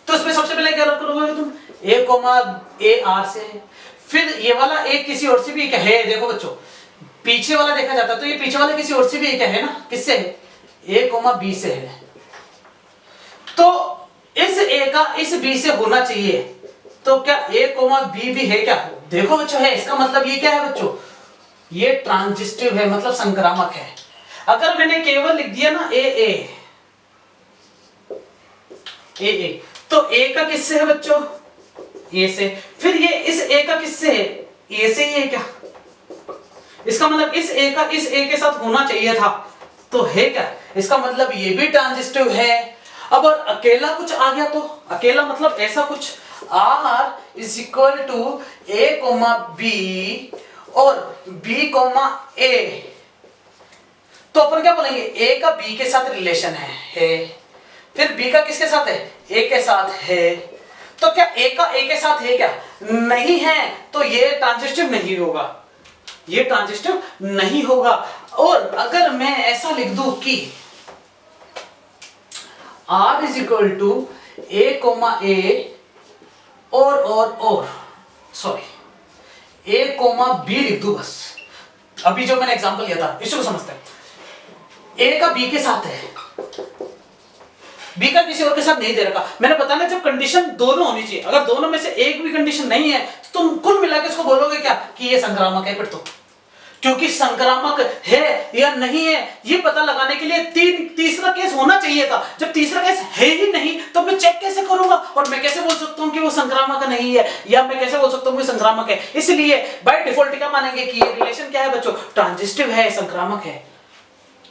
तो इसमें सबसे पहले क्या करोगे तुम? ए कोमा ए आर से, फिर ये वाला ए किसी और से भी क्या है? देखो बच्चों, पीछे वाला देखा जाता तो ये पीछे वाला किसी और से भी क्या है ना, किससे है? ए कोमा बी से है। तो इस ए का इस बी से होना चाहिए, तो क्या ए कोमा बी भी है क्या? देखो बच्चों है, इसका मतलब ये क्या है बच्चों? ये ट्रांजिटिव है, मतलब संक्रामक है। अगर मैंने केवल लिख दिया ना ए ए ए ए, तो ए का किससे है बच्चों? ए से, फिर ये इस ए का किससे है? ए से ही है क्या? इसका मतलब इस ए का इस ए के साथ होना चाहिए था, तो है क्या? इसका मतलब ये भी ट्रांजिटिव है। अब और अकेला कुछ आ गया तो अकेला मतलब ऐसा कुछ, R is equal to A comma B और बी कोमा ए, तो अपन क्या बोलेंगे? ए का बी के साथ रिलेशन है, फिर बी का किसके साथ है? ए के साथ है। तो क्या ए का ए के साथ है क्या? नहीं है, तो ये ट्रांजिटिव नहीं होगा, ये ट्रांजिटिव नहीं होगा। और अगर मैं ऐसा लिख दूं कि R is equal to A comma A और सॉरी ए कोमा बी लिख दूं बस, अभी जो मैंने एग्जांपल लिया था इसको समझते हैं। ए का बी के साथ है, बी का किसी और के साथ नहीं दे रखा। मैंने बताया ना, जब कंडीशन दोनों होनी चाहिए, अगर दोनों में से एक भी कंडीशन नहीं है तो तुम कुल मिला के इसको बोलोगे क्या? कि ये संक्रामक है। फिर तो क्योंकि संक्रामक है या नहीं है ये पता लगाने के लिए तीसरा केस होना चाहिए था। जब तीसरा केस है ही नहीं तो मैं चेक कैसे करूंगा? और मैं कैसे बोल सकता हूं कि वो संक्रामक नहीं है, या मैं कैसे बोल सकता हूं कि संक्रामक है? इसलिए बाय डिफॉल्ट क्या मानेंगे कि ये रिलेशन क्या है बच्चों? ट्रांजिटिव है, संक्रामक है।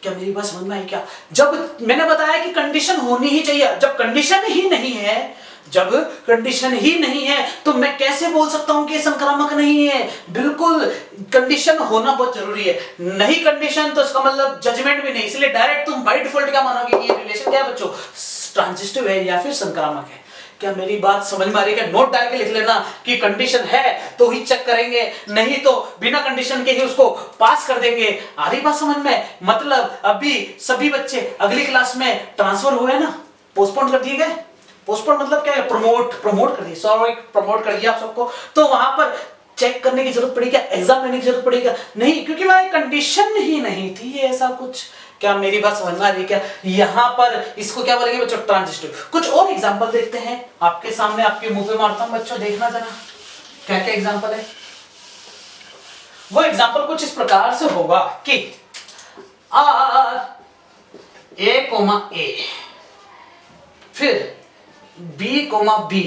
क्या मेरी बात समझ में आई क्या? जब मैंने बताया कि कंडीशन होनी ही चाहिए, जब कंडीशन ही नहीं है, जब कंडीशन ही नहीं है तो मैं कैसे बोल सकता हूं कि संक्रामक नहीं है? बिल्कुल कंडीशन होना बहुत जरूरी है, नहीं कंडीशन तो इसका मतलब जजमेंट भी नहीं। इसलिए डायरेक्ट तुम बाय डिफॉल्ट क्या मानोगे कि ये रिलेशन क्या है बच्चों? ट्रांजिटिव है या फिर संक्रामक है। क्या मेरी बात समझ में आ रही है? क्या नोट डाल के लिख लेना कि कंडीशन है तो ही चेक करेंगे, नहीं तो बिना कंडीशन के ही उसको पास कर देंगे। आ रही बात समझ में? मतलब अभी सभी बच्चे अगली क्लास में ट्रांसफर हुए ना, पोस्टपोन कर दिए गए। पोस्टपोन मतलब क्या है? प्रमोट कर दिए, सॉरी प्रमोट कर दिया आप सबको। तो वहां पर चेक करने की जरूरत पड़ी क्या? एग्जाम लेने की जरूरत पड़ी क्या? नहीं, क्योंकि वहां कंडीशन ही नहीं थी ऐसा कुछ। क्या मेरी बात समझ में आ रही है क्या? यहां पर इसको क्या बोलेंगे बच्चों? ट्रांजिटिव। कुछ और एग्जांपल देखते हैं, आपके सामने आपके मुंह पे मारता हूं बच्चों, देखना जरा क्या क्या एग्जांपल है। वो एग्जांपल कुछ इस प्रकार से होगा कि R ए कोमा ए, फिर B कोमा B,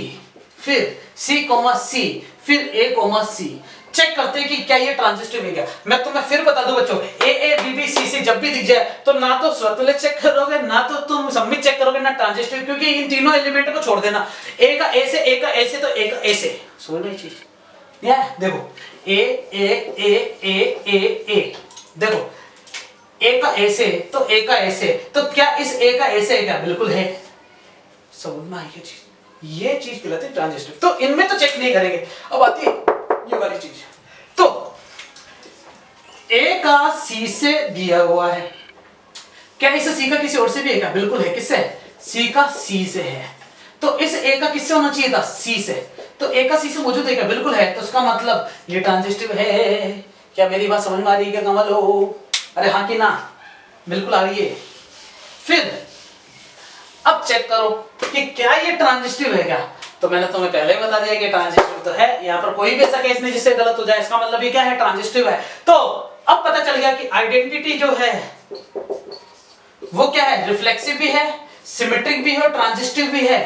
फिर C कोमा C, फिर A कोमा C। चेक करते हैं कि क्या ये ट्रांजिटिव है क्या। मैं तुम्हें फिर बता दूं बच्चों, A B B C C जब भी दिख जाए तो ना तो स्वतंत्र चेक करोगे, ना तो तुम सबमिट चेक करोगे, ना ट्रांजिटिव, क्योंकि इन तीनों एलिमेंट को छोड़ देना। A का A से, A का A से, तो A का A से। समझ में चीज? देखो A A A A A A, देखो A का A से तो A का A से, तो क्या इस A का A से है क्या? बिल्कुल है। समझ में आई ये चीज? ये चीज कहलाती है ट्रांजिटिव। तो इनमें तो चेक नहीं करेंगे। अब आती है ये वाली चीज, तो A का C से दिया हुआ है, क्या इस C का किसी और से भी है क्या? बिल्कुल है। किससे? C का C से है, तो इस A का किससे होना चाहिए था? C से। तो A का C से मौजूद है क्या? बिल्कुल है। तो उसका मतलब ये ट्रांजिटिव है। क्या मेरी बात समझ में आ रही है क्या कमल हो? अरे हाँ कि ना? बिल्कुल आ रही है। फिर अब चेक करो कि क्या ये ट्रांजिस्टिव है क्या। तो मैंने तुम्हें पहले ही बता दिया कि ट्रांजिस्टिव तो है, यहाँ पर कोई भी ऐसा केस नहीं जिससे गलत हो जाए, इसका मतलब ये क्या है, ट्रांजिस्टिव है। तो अब पता चल गया कि आइडेंटिटी जो है वो क्या है, रिफ्लेक्सिव भी है, सिमेट्रिक भी है और ट्रांजिस्टिव भी है।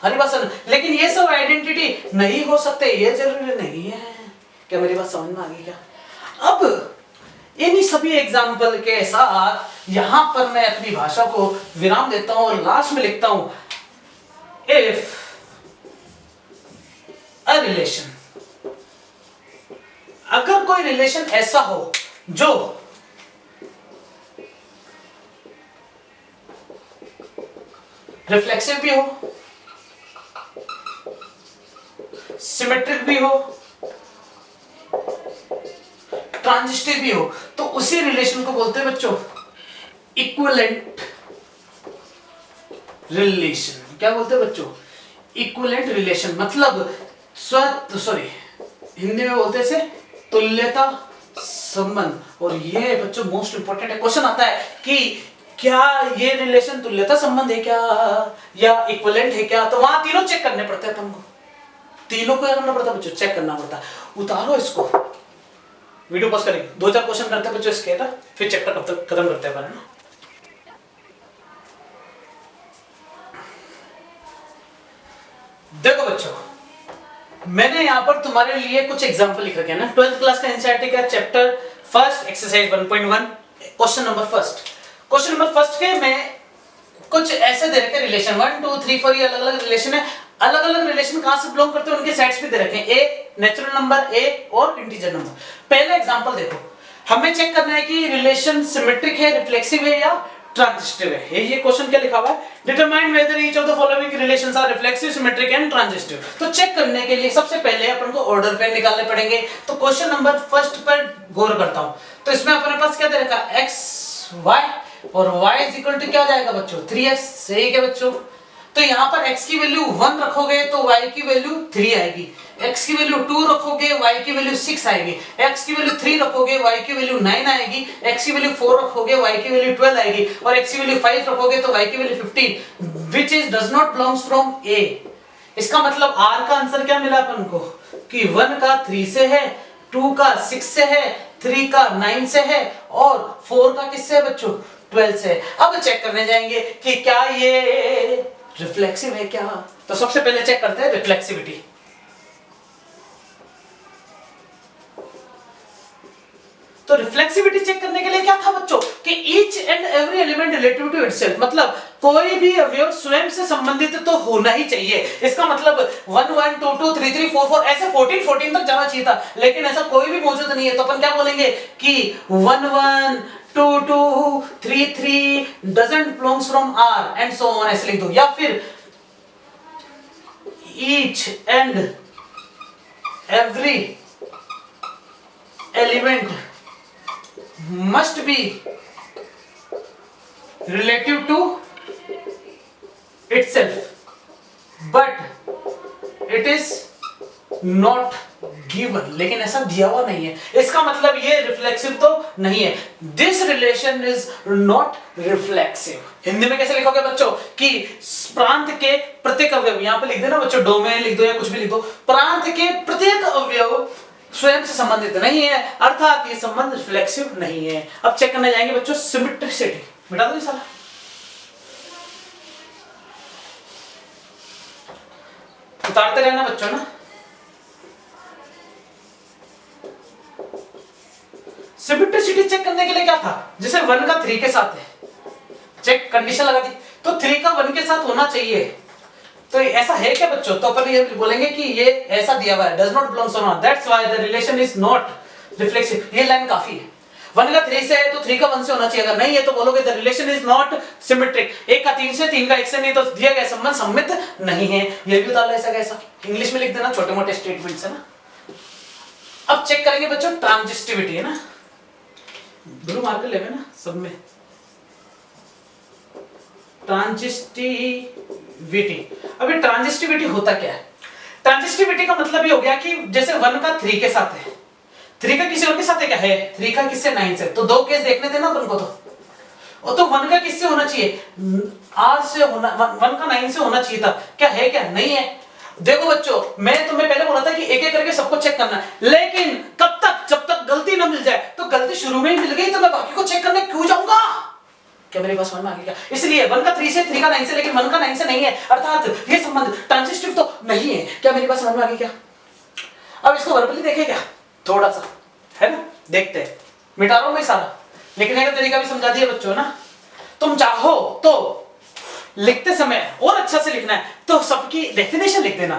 हरी बात समझ। लेकिन ये सब आइडेंटिटी नहीं हो सकते, ये जरूरी नहीं है। क्या मेरी बात समझ में आ गई क्या? अब इन्हीं सभी एग्जाम्पल के साथ यहां पर मैं अपनी भाषा को विराम देता हूं और लास्ट में लिखता हूं, इफ अ रिलेशन, अगर कोई रिलेशन ऐसा हो जो रिफ्लेक्सिव भी हो, सिमेट्रिक भी हो, ट्रांजिस्टिव भी हो, तो उसी रिलेशन को बोलते हैं बच्चों इक्विवेलेंट रिलेशन। क्या बोलते हैं बच्चों? Equivalent relation. मतलब हिंदी में बोलते हैं इसे तुल्यता संबंध। और ये बच्चों मोस्ट इंपॉर्टेंट है, क्वेश्चन आता है कि क्या ये रिलेशन तुल्यता संबंध है क्या या इक्विवेलेंट है क्या। तो वहां तीनों चेक करने पड़ते हैं तुमको, तीनों को करना पड़ता है बच्चों, चेक करना पड़ता है। उतारो इसको, वीडियो पॉज करेंगे, 2-4 क्वेश्चन करते हैं बच्चों इसके ना, फिर चैप्टर कब तक खत्म करते हैं अपन ना। देखो बच्चों, मैंने यहां पर तुम्हारे लिए कुछ एग्जांपल लिख रखे हैं ना, 12th क्लास का एनसीईआरटी का chapter first exercise 1.1 question number first. Question number first के में कुछ ऐसे दे रखे रिलेशन 1 2 3 4, ये अलग अलग रिलेशन है। अलग अलग रिलेशन कहां से बिलोंग करते हैं उनके सेट्स भी दे रखे हैं, ए नेचुरल नंबर, ए और इंटीजर नंबर। पहला एग्जांपल देखो, हमें चेक करना है कि रिलेशन सिमेट्रिक है, रिफ्लेक्सिव है या ट्रांजिस्टिव है। ये क्वेश्चन क्या लिखा हुआ है, determine whether each of the following relations are reflexive, symmetric and transitive. तो चेक करने के लिए सबसे पहले अपन को ऑर्डर पे निकालने पड़ेंगे। तो क्वेश्चन नंबर फर्स्ट पर गौर करता हूं। तो इसमें अपने पास क्या दे रखा है, x y और y इज इक्वल टू क्या हो जाएगा बच्चों, 3x। सही है बच्चों। तो यहाँ पर x की वैल्यू 1 रखोगे तो y की वैल्यू 3 आएगी, x की वैल्यू 2 रखोगे y की वैल्यू 6 आएगी, x की वैल्यू 3 रखोगे y की वैल्यू 9 आएगी, x की वैल्यू 4 रखोगे y की वैल्यू 12 आएगी और x की वैल्यू 5 रखोगे तो y की value 15, which is does not belongs from a। इसका मतलब r का आंसर क्या मिला अपन को कि 1 का 3 से है, 2 का 6 से है, 3 का 9 से है और 4 का किससे है बच्चों, 12 से। अब चेक करने जाएंगे कि क्या ये रिफ्लेक्सिव है क्या। तो सबसे पहले चेक करते हैं रिफ्लेक्सिविटी। तो रिफ्लेक्सिविटी चेक करने के लिए क्या था बच्चों कि each and every element relative to itself, मतलब कोई भी अवयव स्वयं से संबंधित तो होना ही चाहिए। इसका मतलब 1 1 2 2 3 3 4 4 ऐसे 14 14 तक जाना चाहिए था, लेकिन ऐसा कोई भी मौजूद नहीं है। तो अपन क्या बोलेंगे कि 1 1 2 2 3 3 doesn't belongs from R and so on, ऐसे लिख दो। या फिर each and every element must be relative to itself but it is not given, लेकिन ऐसा दिया हुआ नहीं है। इसका मतलब ये रिफ्लेक्सिव तो नहीं है। This relation is not reflexive. Hindi में कैसे लिखोगे बच्चों कि प्रांत के प्रत्येक अवयव, यहां पे लिख देना बच्चों, डोमेन लिख दो या कुछ भी लिख दो, प्रांत के प्रत्येक अवयव स्वयं से संबंधित नहीं है, अर्थात ये संबंध रिफ्लेक्सिव नहीं है। अब चेक करने जाएंगे बच्चों सिमेट्रिसिटी। मिटा दो ये सारा, उतारते रहना बच्चों ना। सिमेट्रिसिटी चेक करने के लिए क्या था, जैसे 1 का 3 के साथ है, चेक कंडीशन लगा दी, तो 3 का 1 के साथ होना चाहिए। तो ऐसा है क्या बच्चों, तो अपन ये बोलेंगे कि ये ऐसा दिया हुआ है, does not belongs to not, that's why the relation is not reflexive. ये लाइन काफी है। 1 का 3 से है तो 3 का 1 से होना चाहिए, अगर नहीं है तो बोलोगे the relation is not symmetric. 1 का 3 से, 3 का 1 से नहीं, तो दिया गया संबंध सममित नहीं है। ये भी उतार लो ऐसा कैसा, इंग्लिश में लिख देना छोटे मोटे स्टेटमेंट्स है ना। अब चेक करेंगे बच्चों ट्रांजिस्टिविटी, है ना, ब्लू मार्कर लेवे ना सब में। ट्रांजिस्टिविटी, अभी ट्रांजिस्टिविटी होता क्या है, ट्रांजिस्टिविटी का मतलब ये हो गया कि जैसे 1 का 3 के साथ है, 3 का किसी और के साथ है क्या है, 3 का किससे 9 से, तो 2 केस देखने देना अपन को। और तो 1 का किससे होना चाहिए, R से होना, 1 का 9 से होना चाहिए था, क्या है क्या, नहीं है। देखो बच्चों, मैं तुम्हें पहले बोला था कि एक एक करके सबको चेक करना है, लेकिन कब तक, जब तक गलती ना मिल जाए। तो गलती शुरू में ही मिल गई तो मैं बाकी को चेक करने क्यों जाऊंगा, क्या मेरे पास समझ में आ गया? इसलिए 1 का 3 से, 3 का 9 से, लेकिन 1 का 9 से नहीं है, अर्थात ये संबंध ट्रांजिस्टिव तो नहीं है। क्या मेरी बात समझ में आ गई क्या? अब इसको वर्बली देखें क्या, थोड़ा सा, है ना, देखते हैं। मिटा रहा हूं मैं सारा, लिखने का तरीका भी समझा दिया बच्चों ना। तुम चाहो तो लिखते समय और अच्छा से लिखना है तो सबकी डेफिनेशन लिख देना,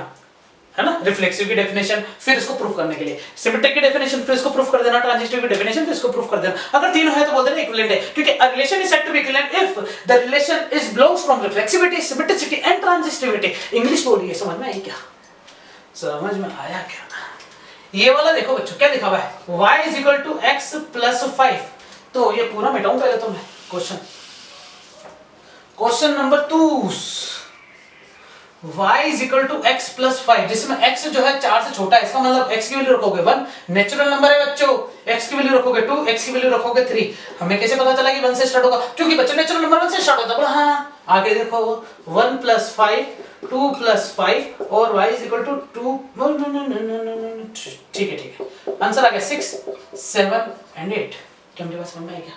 है ना, रिफ्लेक्सिव की डेफिनेशन, फिर इसको प्रूफ करने के लिए सिमेट्रिक की डेफिनेशन, फिर इसको प्रूफ कर देना, ट्रांजिस्टिव की डेफिनेशन, फिर इसको प्रूफ कर देना। अगर तीनों है तो बोल देना इक्विवेलेंट है, क्योंकि a relation is said to be equivalent if the relation is belongs from reflexivity, symmetricity and transitivity. English बोलिए, समझ में आई क्या, समझ में आया क्या? ये वाला देखो बच्चों, क्या लिखा हुआ है, y is equal to x plus 5। तो ये पूरा मिटाऊं पहले तो मैं question number 2, y is equal to x plus 5, जिसमें x जो है 4 से छोटा है, इसका मतलब x की वैल्यू रखोगे 1, नेचुरल नंबर है बच्चों, x की वैल्यू रखोगे 2, x की वैल्यू रखोगे 3। हमें कैसे पता चला कि 1 से स्टार्ट होगा, क्योंकि बच्चों नेचुरल नंबर 1 से स्टार्ट होता है। बोला हाँ, आगे देखो 1 plus 5, 2 plus 5 और y is equal to 2, ठीक है, आंसर आ गया 6, 7 and 8। क्या मेरे पास समझ में आया क्या?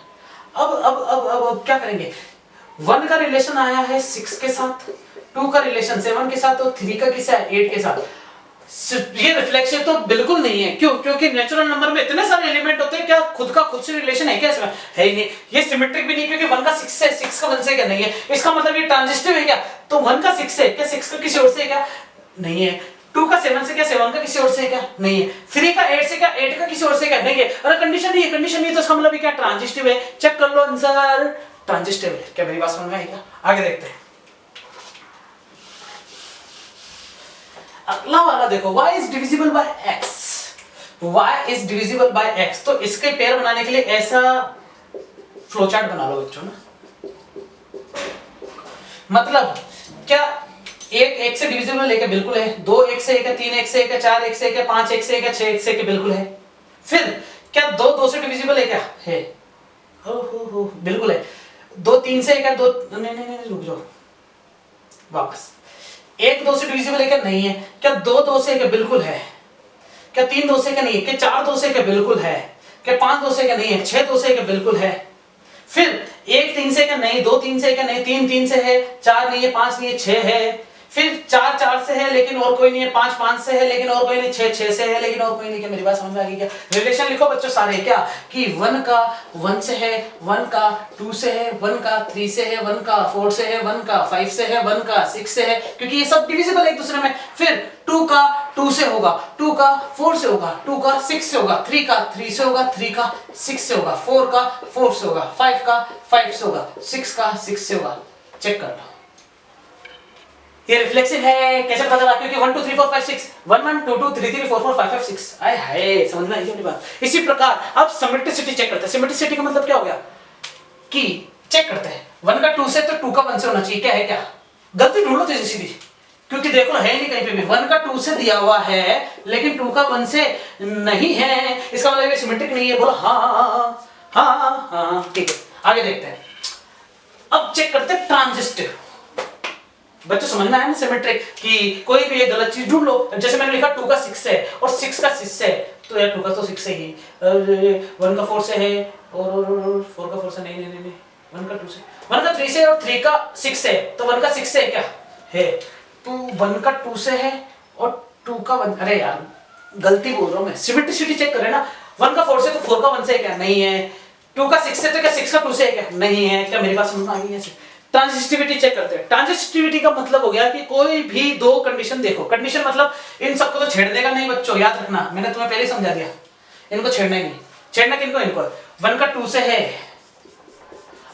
अब क्या करेंगे, 1 का रिलेशन आया है 6 के साथ, 2 का रिलेशन 7 के साथ और 3 का किससे है, 8 के साथ। ये रिफ्लेक्सिव तो बिल्कुल नहीं है, क्यों? क्योंकि नेचुरल नंबर में इतने सारे एलिमेंट होते हैं, क्या खुद का खुद से रिलेशन है क्या इसमें, है ही नहीं। ये सिमेट्रिक भी नहीं, क्योंकि 1 का 6 से, 6 का 1 से क्या नहीं है, इसका मतलब ये ट्रांजिस्टिव है क्या, तो 1 का 6 से क्या, 6 का किसी और से क्या नहीं है, 2 का 7 से क्या, 7 का किसी और से क्या नहीं है, 3 का 8 से क्या, 8 का किसी और से क्या नहीं है। अरे कंडीशन नहीं है, कंडीशन नहीं तो इसका मतलब क्या, ट्रांजिस्टिव है। चेक कर लो आंसर, ट्रांजिस्टिव है। क्या मेरी बात समझ में आई क्या? आगे देखते हैं अगला वाला, देखो y is divisible by x, y is divisible by x। तो इसके पेयर बनाने के लिए ऐसा फ्लो चार्ट बना लो बच्चों ना, मतलब क्या, एक एक से डिविजिबल है, बिल्कुल है, 2 एक से एक है, 3 एक से एक है, 4 एक से एक है, 5 एक से एक है, 6 एक से एक है, बिल्कुल है। फिर क्या 2 से डिविजिबल है क्या, है, हो बिल्कुल है। 2 3 से एक है, 2 नहीं रुक जाओ, वापस, 1 2 से डिविजिबल है क्या, नहीं है। क्या 2 से एक है, बिल्कुल है। क्या 3 2 से क्या नहीं है, क्या 4 2 से एक है, बिल्कुल है। क्या 5 2 से क्या नहीं है, 6 2 से एक है, बिल्कुल है। फिर 1 3 से क्या नहीं, 2 3 से क्या नहीं, 3 3 से है, 4 नहीं है, 5 नहीं है, 6 है। फिर 4 4 से है लेकिन और कोई नहीं है, 5 5 से है लेकिन और कोई नहीं, 6 6 से है लेकिन और कोई नहीं। क्या मेरी बात समझ में आ गई क्या? रिलेशन लिखो बच्चों सारे, क्या कि 1 का 1 से है, 1 का 2 से है, 1 का 3 से है, 1 का 4 से है, 1 का 5 से है, 1 का 6 से है, क्योंकि ये सब डिविजिबल है एक दूसरे में। फिर 2 का 2 से होगा, 2 का 4 से होगा, 2 का 6 से होगा, 3 का 3 से होगा, 3 का 6 से होगा, 4 का 4 से होगा, 5 का 5 से होगा, 6 का 6 से होगा। चेक कर लो ये रिफ्लेक्सिव है, कैसे पता चला? क्योंकि 1 2 3 4 5 6, 1 1 2 2 3 3 4 4 5 5 6। आए हाय, समझ में आई अपनी बात। इसी प्रकार अब सिमेट्रिसिटी चेक करते हैं। सिमेट्रिसिटी का मतलब क्या हो गया कि चेक करते हैं 1 का 2 से तो 2 का 1 से होना चाहिए, क्या है क्या? गलती ढूंढ लो सीधी, क्योंकि देखो है नहीं कहीं पे भी। 1 का 2 से दिया हुआ है लेकिन 2 का 1 से नहीं है, इसका मतलब ये सिमेट्रिक नहीं है। बोलो हाँ, ठीक है। आगे देखते हैं, अब चेक करते हैं ट्रांजिस्टिव। बच्चों समझ में आया ना सिमेट्रिक कि कोई भी एक गलत चीज ढूंढ लो। जैसे मैंने लिखा 2 का 6 है और 6 का 6 है, तो यार 2 का तो 6 से ही, 1 का 4 से है और 4 का 4 से नहीं, 1 का 2 से, 1 का 3 से और 3 का 6 है, तो 1 का 6 से क्या है, तो 1 का 2 से है और 2 का 1। अरे यार गलती बोल रहा हूँ मैं, सिमेट्रिसिटी चेक करें ना। 1 का 4 से तो 4 का 1 से क्या नहीं है, 2 का 6 से तो क्या 6 का 2 से है क्या नहीं है। क्या मेरे पास समझ में आ गई है? ट्रांजिस्टिविटी चेक करते हैं। ट्रांजिस्टिविटी का मतलब हो गया कि कोई भी 2 कंडीशन देखो, कंडीशन मतलब इन सबको तो छेड़ देगा नहीं बच्चों, याद रखना, मैंने तुम्हें पहले ही समझा दिया, इनको छेड़ना ही नहीं। छेड़ना किनको? इनको। 1 का 2 से है,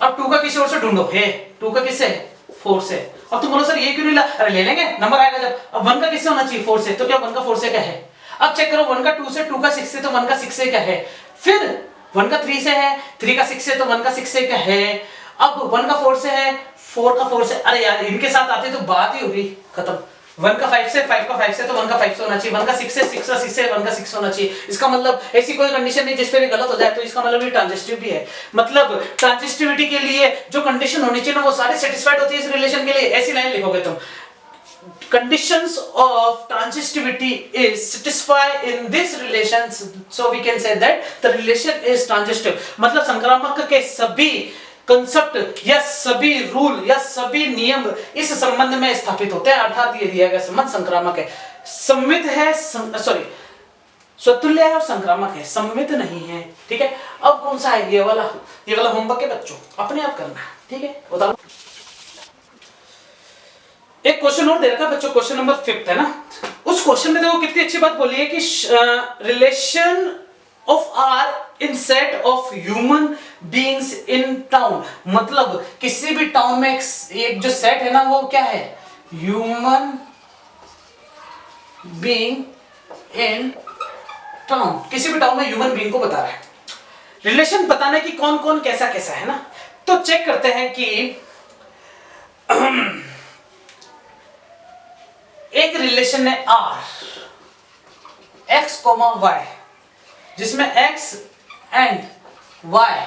अब 2 का किसी और से ढूंढो, है 2 का किससे है, 4 से। अब तुम बोलो सर ये क्यों नहीं ला, अरे ले लेंगे, नंबर आएगा जब। अब 1 का किससे होना चाहिए, 4 से, तो क्या 1 का 4 से क्या है? अब चेक करो 1 का 2 से, 2 का 6 से, तो 1 का 6 से क्या है। फिर 1 का 3 से है, 3 का 6 से, तो 1 का 6 से क्या है। अब 1 का 4 से है, 4 का 4 से, अरे यार इनके साथ आते तो बात ही होगी खत्म। 1 का 5 से, 5 का 5 से, तो 1 का 5 से होना चाहिए, 1 का 6 से, 6 का 6 से, 1 का 6 होना चाहिए। इसका मतलब ऐसी कोई कंडीशन नहीं जिस पे भी गलत हो जाए, तो इसका मतलब ये ट्रांजिस्टिव भी है। मतलब ट्रांजिस्टिविटी के लिए जो कंडीशन होनी चाहिए ना वो सारी सेटिस्फाइड होती है इस रिलेशन के लिए। ऐसी लाइन लिखोगे तुम, conditions of transitivity is satisfied in this relation, so we can say that the relation is transitive। मतलब संक्रामक के सभी कंसेप्ट या सभी रूल या सभी नियम इस संबंध में स्थापित होते हैं, अर्थात ये दिया गया संबंध संक्रामक है, सममित है, सॉरी स्वतुल्य है और संक्रामक है, सममित नहीं है। ठीक है, अब कौन सा है ये वाला होमवर्क है बच्चों, अपने आप करना है। ठीक है, बताओ। एक क्वेश्चन और दे रखा है बच्चों, क्वेश्चन नंबर 5 है ना। उस क्वेश्चन में देखो कितनी अच्छी बात बोली है कि relation of R in set of human beings in town. मतलब किसी भी टाउन में एक जो सेट है ना वो क्या है, ह्यूमन बीइंग इन टाउन। किसी भी टाउन में ह्यूमन बीइंग को बता रहा है। रिलेशन बताने की कौन कौन कैसा कैसा है ना, तो चेक करते हैं कि एक रिलेशन है आर x, y, जिसमें x and y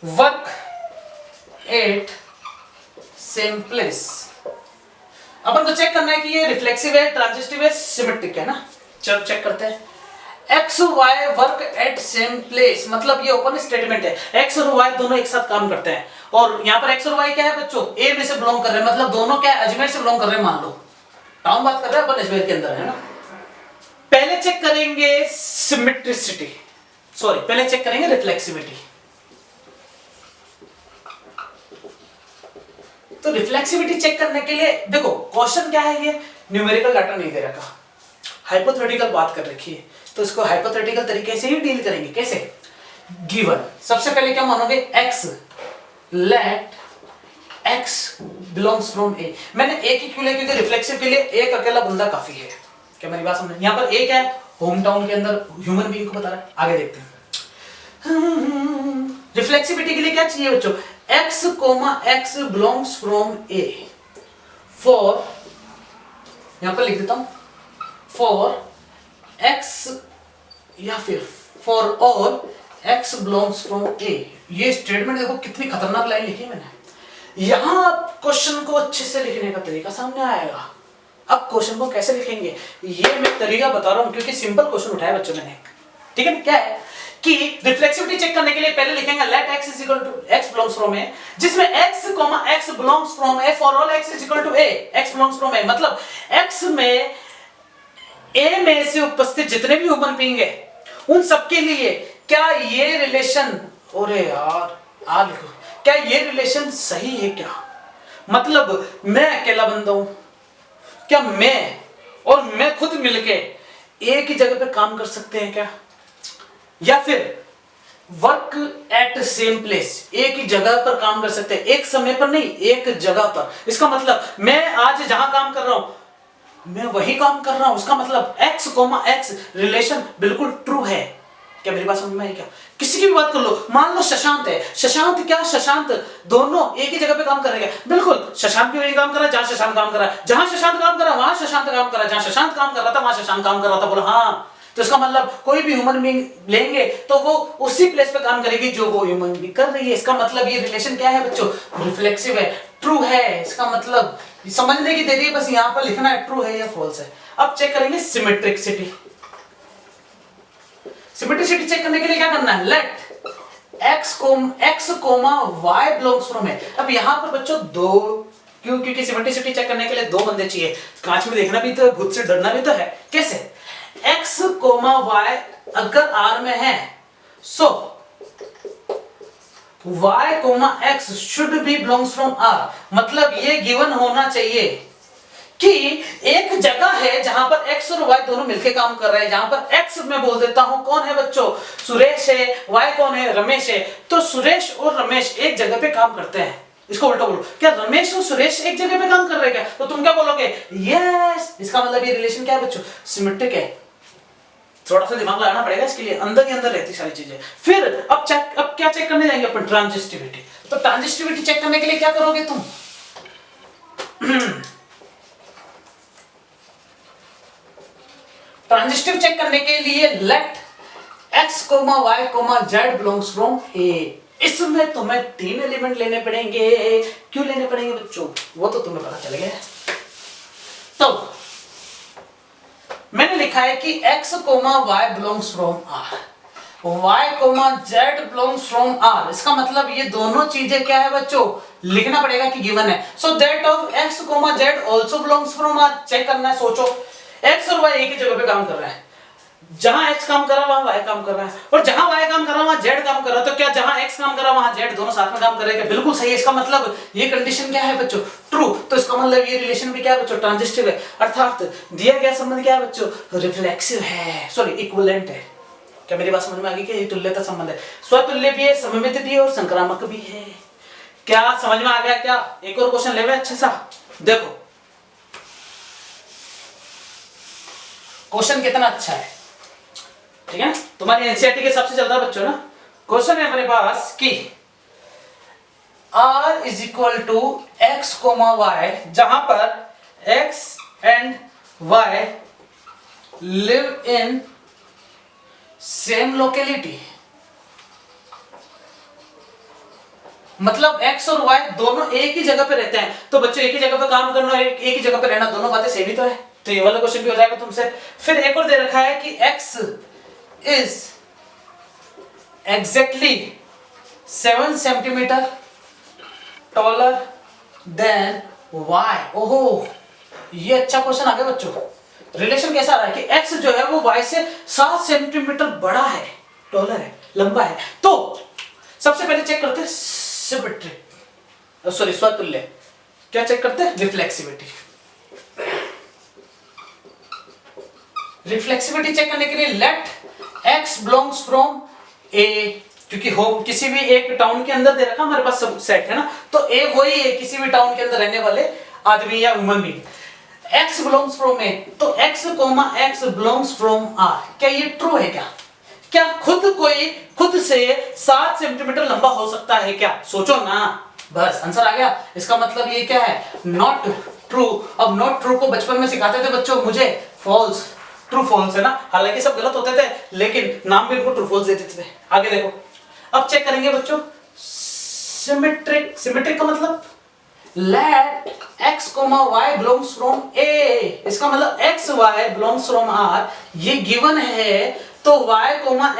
work at same place. अपन को चेक करना है कि ये रिफ्लेक्सिव है, ट्रांजिस्टिव है, सिमेट्रिक है ना। चलो चेक करते हैं। x y work at same place, मतलब ये ओपन स्टेटमेंट है, x और y दोनों एक साथ काम करते हैं। और यहाँ पर x और y क्या है बच्चों, A में से बिलोंग कर रहे हैं, मतलब दोनों क्या है, अजमेर से बिलोंग कर रहे हैं। मान लो टाउन बात कर रहे हैं अपन, अजमेर के अंदर है ना। पहले चेक करेंगे सिमेट्रिसिटी, सॉरी पहले चेक करेंगे रिफ्लेक्सिविटी। तो रिफ्लेक्सिविटी चेक करने के लिए देखो क्वेश्चन क्या है, ये न्यूमेरिकल डाटा नहीं दे रखा, हाइपोथेटिकल बात कर रखी है, तो इसको हाइपोथेटिकल तरीके से ही डील करेंगे। कैसे, गिवन सबसे पहले क्या मानोगे, x, let x belongs from a। मैंने a की क्यों लिया, क्योंकि रिफ्लेक्सिव के लिए एक अकेला बंदा काफी है। क्या मेरी बात समझ, यहाँ पर a क्या है, होम टाउन के अंदर ह्यूमन बीइंग को बता रहा है। आगे देखते हैं। रिफ्लेक्सिविटी के लिए क्या चाहिए बच्चों, x, x belongs from a for, यहां पर लिख देता हूं, फॉर x या फिर फॉर ऑल x बिलोंग्स फ्रॉम a। ये स्टेटमेंट देखो कितनी खतरनाक लाइन लिखी है मैंने। यहां क्वेश्चन को अच्छे से लिखने का तरीका सामने आएगा। अब क्वेश्चन को कैसे लिखेंगे ये मैं तरीका बता रहा हूं, क्योंकि सिंपल क्वेश्चन उठाया बच्चों मैंने। ठीक है, क्या है कि रिफ्लेक्सिविटी चेक करने के लिए पहले लिखेंगे let x is equal to x belongs from a, जिसमें x, x belongs from a all ऑल x is equal to a, x belongs from a। मतलब x में a में से उपस्थित जितने भी ह्यूमन बीइंग है उन सबके लिए क्या ये रिलेशन, अरे यार आ लिखो, क्या ये रिलेशन सही है क्या। मतलब मैं अकेला बंदा हूं, क्या मैं और मैं खुद मिलके एक ही जगह पे काम कर सकते हैं क्या, या फिर वर्क एट सेम प्लेस, एक ही जगह पर काम कर सकते हैं, एक समय पर नहीं एक जगह पर। इसका मतलब मैं आज जहां काम कर रहा हूं मैं वही काम कर रहा हूं, उसका मतलब x, x रिलेशन बिल्कुल ट्रू है। क्या मेरी बात समझ में आई क्या, किसी की भी बात कर लो, मान लो शशांक है, शशांक क्या, शशांक दोनों एक ही जगह पे काम कर रहे हैं, बिल्कुल शशांक भी वही काम कर रहा है जहां शशांक काम कर रहा है, जहां शशांक काम कर रहा है वहां शशांक काम कर रहा है, जहां शशांक काम कर रहा था वहां शशांक काम कर रहा था। बोला हाँ, तो इसका मतलब कोई भी ह्यूमन बीइंग लेंगे तो वो उसी प्लेस पे काम करेगी जो वो ह्यूमन बीइंग कर रही है। इसका मतलब ये रिलेशन क्या है बच्चों, रिफ्लेक्सिव है, ट्रू है। इसका मतलब समझने की देरी है, बस यहाँ पर लिखना है ट्रू है या फॉल्स है। अब चेक करेंगे सिमेट्रिसिटी। सिमेट्रिसिटी चेक करने के लिए क्या करना है, let x, y belongs from a। अब यहाँ पर बच्चों दो, क्यों, क्योंकि सिमेट्रिसिटी चेक करने के लिए दो बंदे चाहिए। कांच में देखना भी तो है, भूत से डरना भी तो है। कैसे, x, y अगर R में है सो y, x should be belongs from R। मतलब ये गिवन होना चाहिए कि एक जगह है जहां पर x और y दोनों मिलकर काम कर रहे हैं। जहां पर x मैं बोल देता हूं कौन है बच्चों, सुरेश है, y कौन है, रमेश है। तो सुरेश और रमेश एक जगह पे काम करते हैं। इसको उल्टा बोलो, क्या रमेश और सुरेश एक जगह पे काम कर रहे हैं क्या, तो तुम क्या बोलोगे, यस। इसका मतलब ये रिलेशन क्या है बच्चों, सिमेट्रिक है। थोड़ा सा दिमाग लगाना पड़ेगा इसके लिए, अंदर ही अंदर रहती सारी चीजें। फिर अब क्या चेक करने जाएंगे अपन, ट्रांजिस्टिविटी। तो ट्रांजिस्टिविटी चेक करने के लिए क्या करोगे तुम ट्रांजिस्टिव चेक करने के लिए let x, y, z belongs from A। इसमें तुम्हें 3 एलिमेंट लेने पड़ेंगे। क्यों लेने पड़ेंगे बच्चों, वो तो तुम्हें पता चल गया। तो मैंने लिखा है कि x, y belongs from R, y, z belongs from R। इसका मतलब ये दोनों चीजें क्या है बच्चों, लिखना पड़ेगा कि गिवन है। So that of x, z also belongs from R। चेक करना है, सोचो x और y एक ही जगह पे काम कर रहा है। जहां x काम कर रहा है वहां y काम कर रहा है, और जहां y काम कर रहा है वहां z काम कर रहा है। तो क्या जहां x काम कर रहा है वहां z दोनों साथ में काम कर रहे हैं? बिल्कुल सही है। इसका मतलब ये कंडीशन क्या है बच्चों, ट्रू। तो इसका मतलब ये रिलेशन भी क्या है बच्चों, ट्रांजिस्टिव है। अर्थात दिया गया संबंध क्या है बच्चों, रिफ्लेक्सिव है, सॉरी इक्विवेलेंट है। क्या मेरी बात समझ में आ गई कि ये तुल्यता संबंध है, स्वतुल्य भी है, सममित भी है और संक्रामक भी है। क्या समझ में आ गया? क्या एक और क्वेश्चन लेवे अच्छे सा, देखो क्वेश्चन कितना अच्छा है, ठीक है ना। तुम्हारी एनसीईआरटी के हिसाब से चल रहा है बच्चों ना। क्वेश्चन है हमारे पास कि R is equal to X comma Y, जहां पर x and y live in same locality. मतलब x और y दोनों एक ही जगह पे रहते हैं। तो बच्चों एक ही जगह पे काम करना, एक ही जगह पे रहना, दोनों बातें सेम ही तो है। तो ये वाला क्वेश्चन भी हो जाएगा तुमसे। फिर एक और दे रखा है कि x is exactly 7 centimetre taller than y। ओहो, ये अच्छा क्वेश्चन आ गया बच्चों। रिलेशन कैसा आ रहा है कि x जो है वो y से 7 सेंटीमीटर बड़ा है, टॉलर है, लंबा है। तो सबसे पहले चेक करते हैं सिमेट्री, सॉरी स्वतुल्य। क्या चेक करते हैं? रिफ्लेक्सिविटी। रिफ्लेक्सिविटी चेक करने के लिए let x belongs from A, क्योंकि होम किसी भी एक टाउन के अंदर दे रखा हमारे पास सब सेट है ना, तो A वही है किसी भी टाउन के अंदर रहने वाले आदमी या human being. x belongs from A, तो x, x belongs from R। क्या ये ट्रू है? क्या क्या कोई खुद से 7 सेंटीमीटर लंबा हो सकता है क्या? सोचो ना, बस आंसर आ गया। इसका मतलब ये क्या है, नॉट ट्रू। अब नॉट ट्रू को बचपन में सिखाते थे बच्चों मुझे, फॉल्स, ट्रू फॉल्स है ना। हालांकि सब गलत होते थे लेकिन नाम भी इनको ट्रू फॉल्स देते थे। आगे देखो, अब चेक करेंगे बच्चों सिमेट्रिक। सिमेट्रिक का मतलब let x, y belongs from A। इसका मतलब x, y belongs from R। ये गिवन है तो y,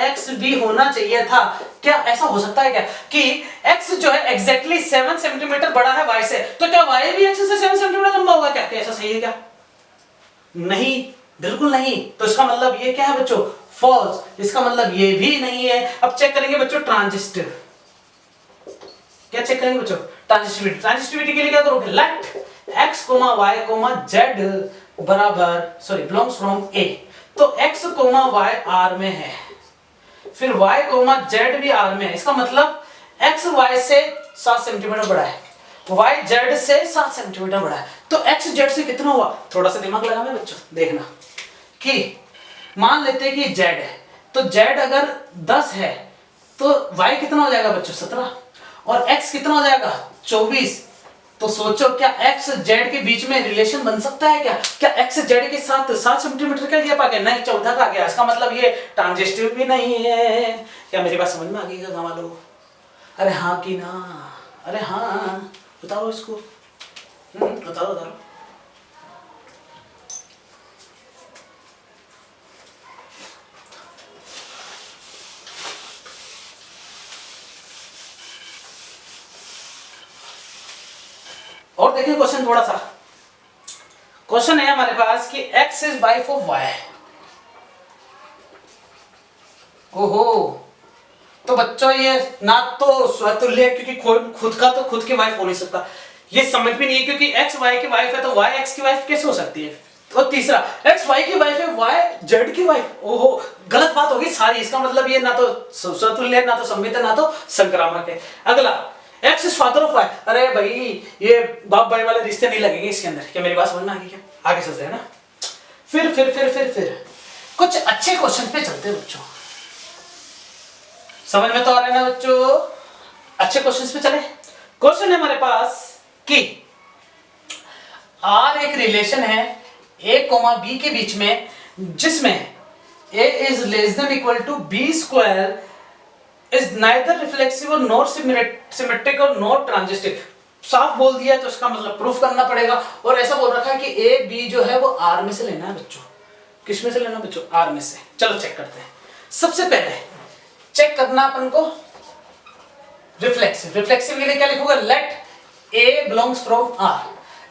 x भी होना चाहिए था। क्या ऐसा हो सकता है क्या कि x जो है एग्जैक्टली 7 सेंटीमीटर बड़ा है y से, तो क्या y भी x से 7 सेंटीमीटर लंबा होगा? क्या ऐसा सही है क्या? नहीं, बिल्कुल नहीं। तो इसका मतलब ये क्या है बच्चों, फॉल्स। इसका मतलब ये भी नहीं है। अब चेक करेंगे बच्चों ट्रांजिस्टिव। क्या चेक करेंगे बच्चों? ट्रांजिस्टिविटी। ट्रांजिस्टिविटी के लिए क्या करोगे, लेट x, y, z बराबर सॉरी बिलोंग्स फ्रॉम A। तो x, y R में है, फिर y, z भी R में है। इसका मतलब x y से 7 सेंटीमीटर बड़ा है, y z से 7 सेंटीमीटर बड़ा है। तो x z से कितना हुआ? थोड़ा सा दिमाग लगाना बच्चों, देखना कि मान लेते हैं कि z है, तो z अगर 10 है तो y कितना हो जाएगा बच्चों, 17, और x कितना हो जाएगा, 24। तो सोचो क्या x z के बीच में रिलेशन बन सकता है क्या? क्या x z के साथ 7 सेंटीमीटर का गैप आ गया? नहीं, 14 का आ गया। इसका मतलब ये ट्रांजिस्टिव भी नहीं है। क्या मेरी बात समझ में आ गई गाँव वालों? अरे हाँ कि ना? अरे हाँ, बताओ इसको, बताओ बताओ। और देखिए क्वेश्चन थोड़ा सा। क्वेश्चन है हमारे पास कि x is wife of y। ओहो, तो बच्चों ये ना तो स्वतुल्य है क्योंकि खुद का तो खुद की वाइफ हो नहीं सकता। ये समझ भी नहीं है क्योंकि x y की वाइफ है तो y x की वाइफ कैसे हो सकती है? और तीसरा x y की वाइफ है, y z की वाइफ। ओहो, गलत बात होगी सारी। इसका मतलब ये ना तो स्वतुल्य है, ना तो सममित है, ना तो संक्रामक है। अगला x is father of y। अरे भाई ये बाप भाई वाले रिश्ते नहीं लगेंगे इसके अंदर। क्या मेरी बात समझ में आ गई? क्या आगे चलते हैं ना। फिर कुछ अच्छे क्वेश्चन पे चलते हैं बच्चों। समझ में तो आ रहा है ना बच्चों? अच्छे क्वेश्चंस पे चले। क्वेश्चन है हमारे पास कि R एक रिलेशन है A, B के बीच में जिसमें a is less than equal to b square is neither reflexive और nor symmetric और nor transitive। साफ बोल दिया तो इसका मतलब प्रूफ करना पड़ेगा। और ऐसा बोल रखा है कि a b जो है वो r में से लेना है बच्चों। किस में से लेना बच्चों? r में से। चलो चेक करते हैं। सबसे पहले चेक करना अपन को रिफ्लेक्सिव। रिफ्लेक्सिव के लिए क्या लिखोगे? Let a belongs from r।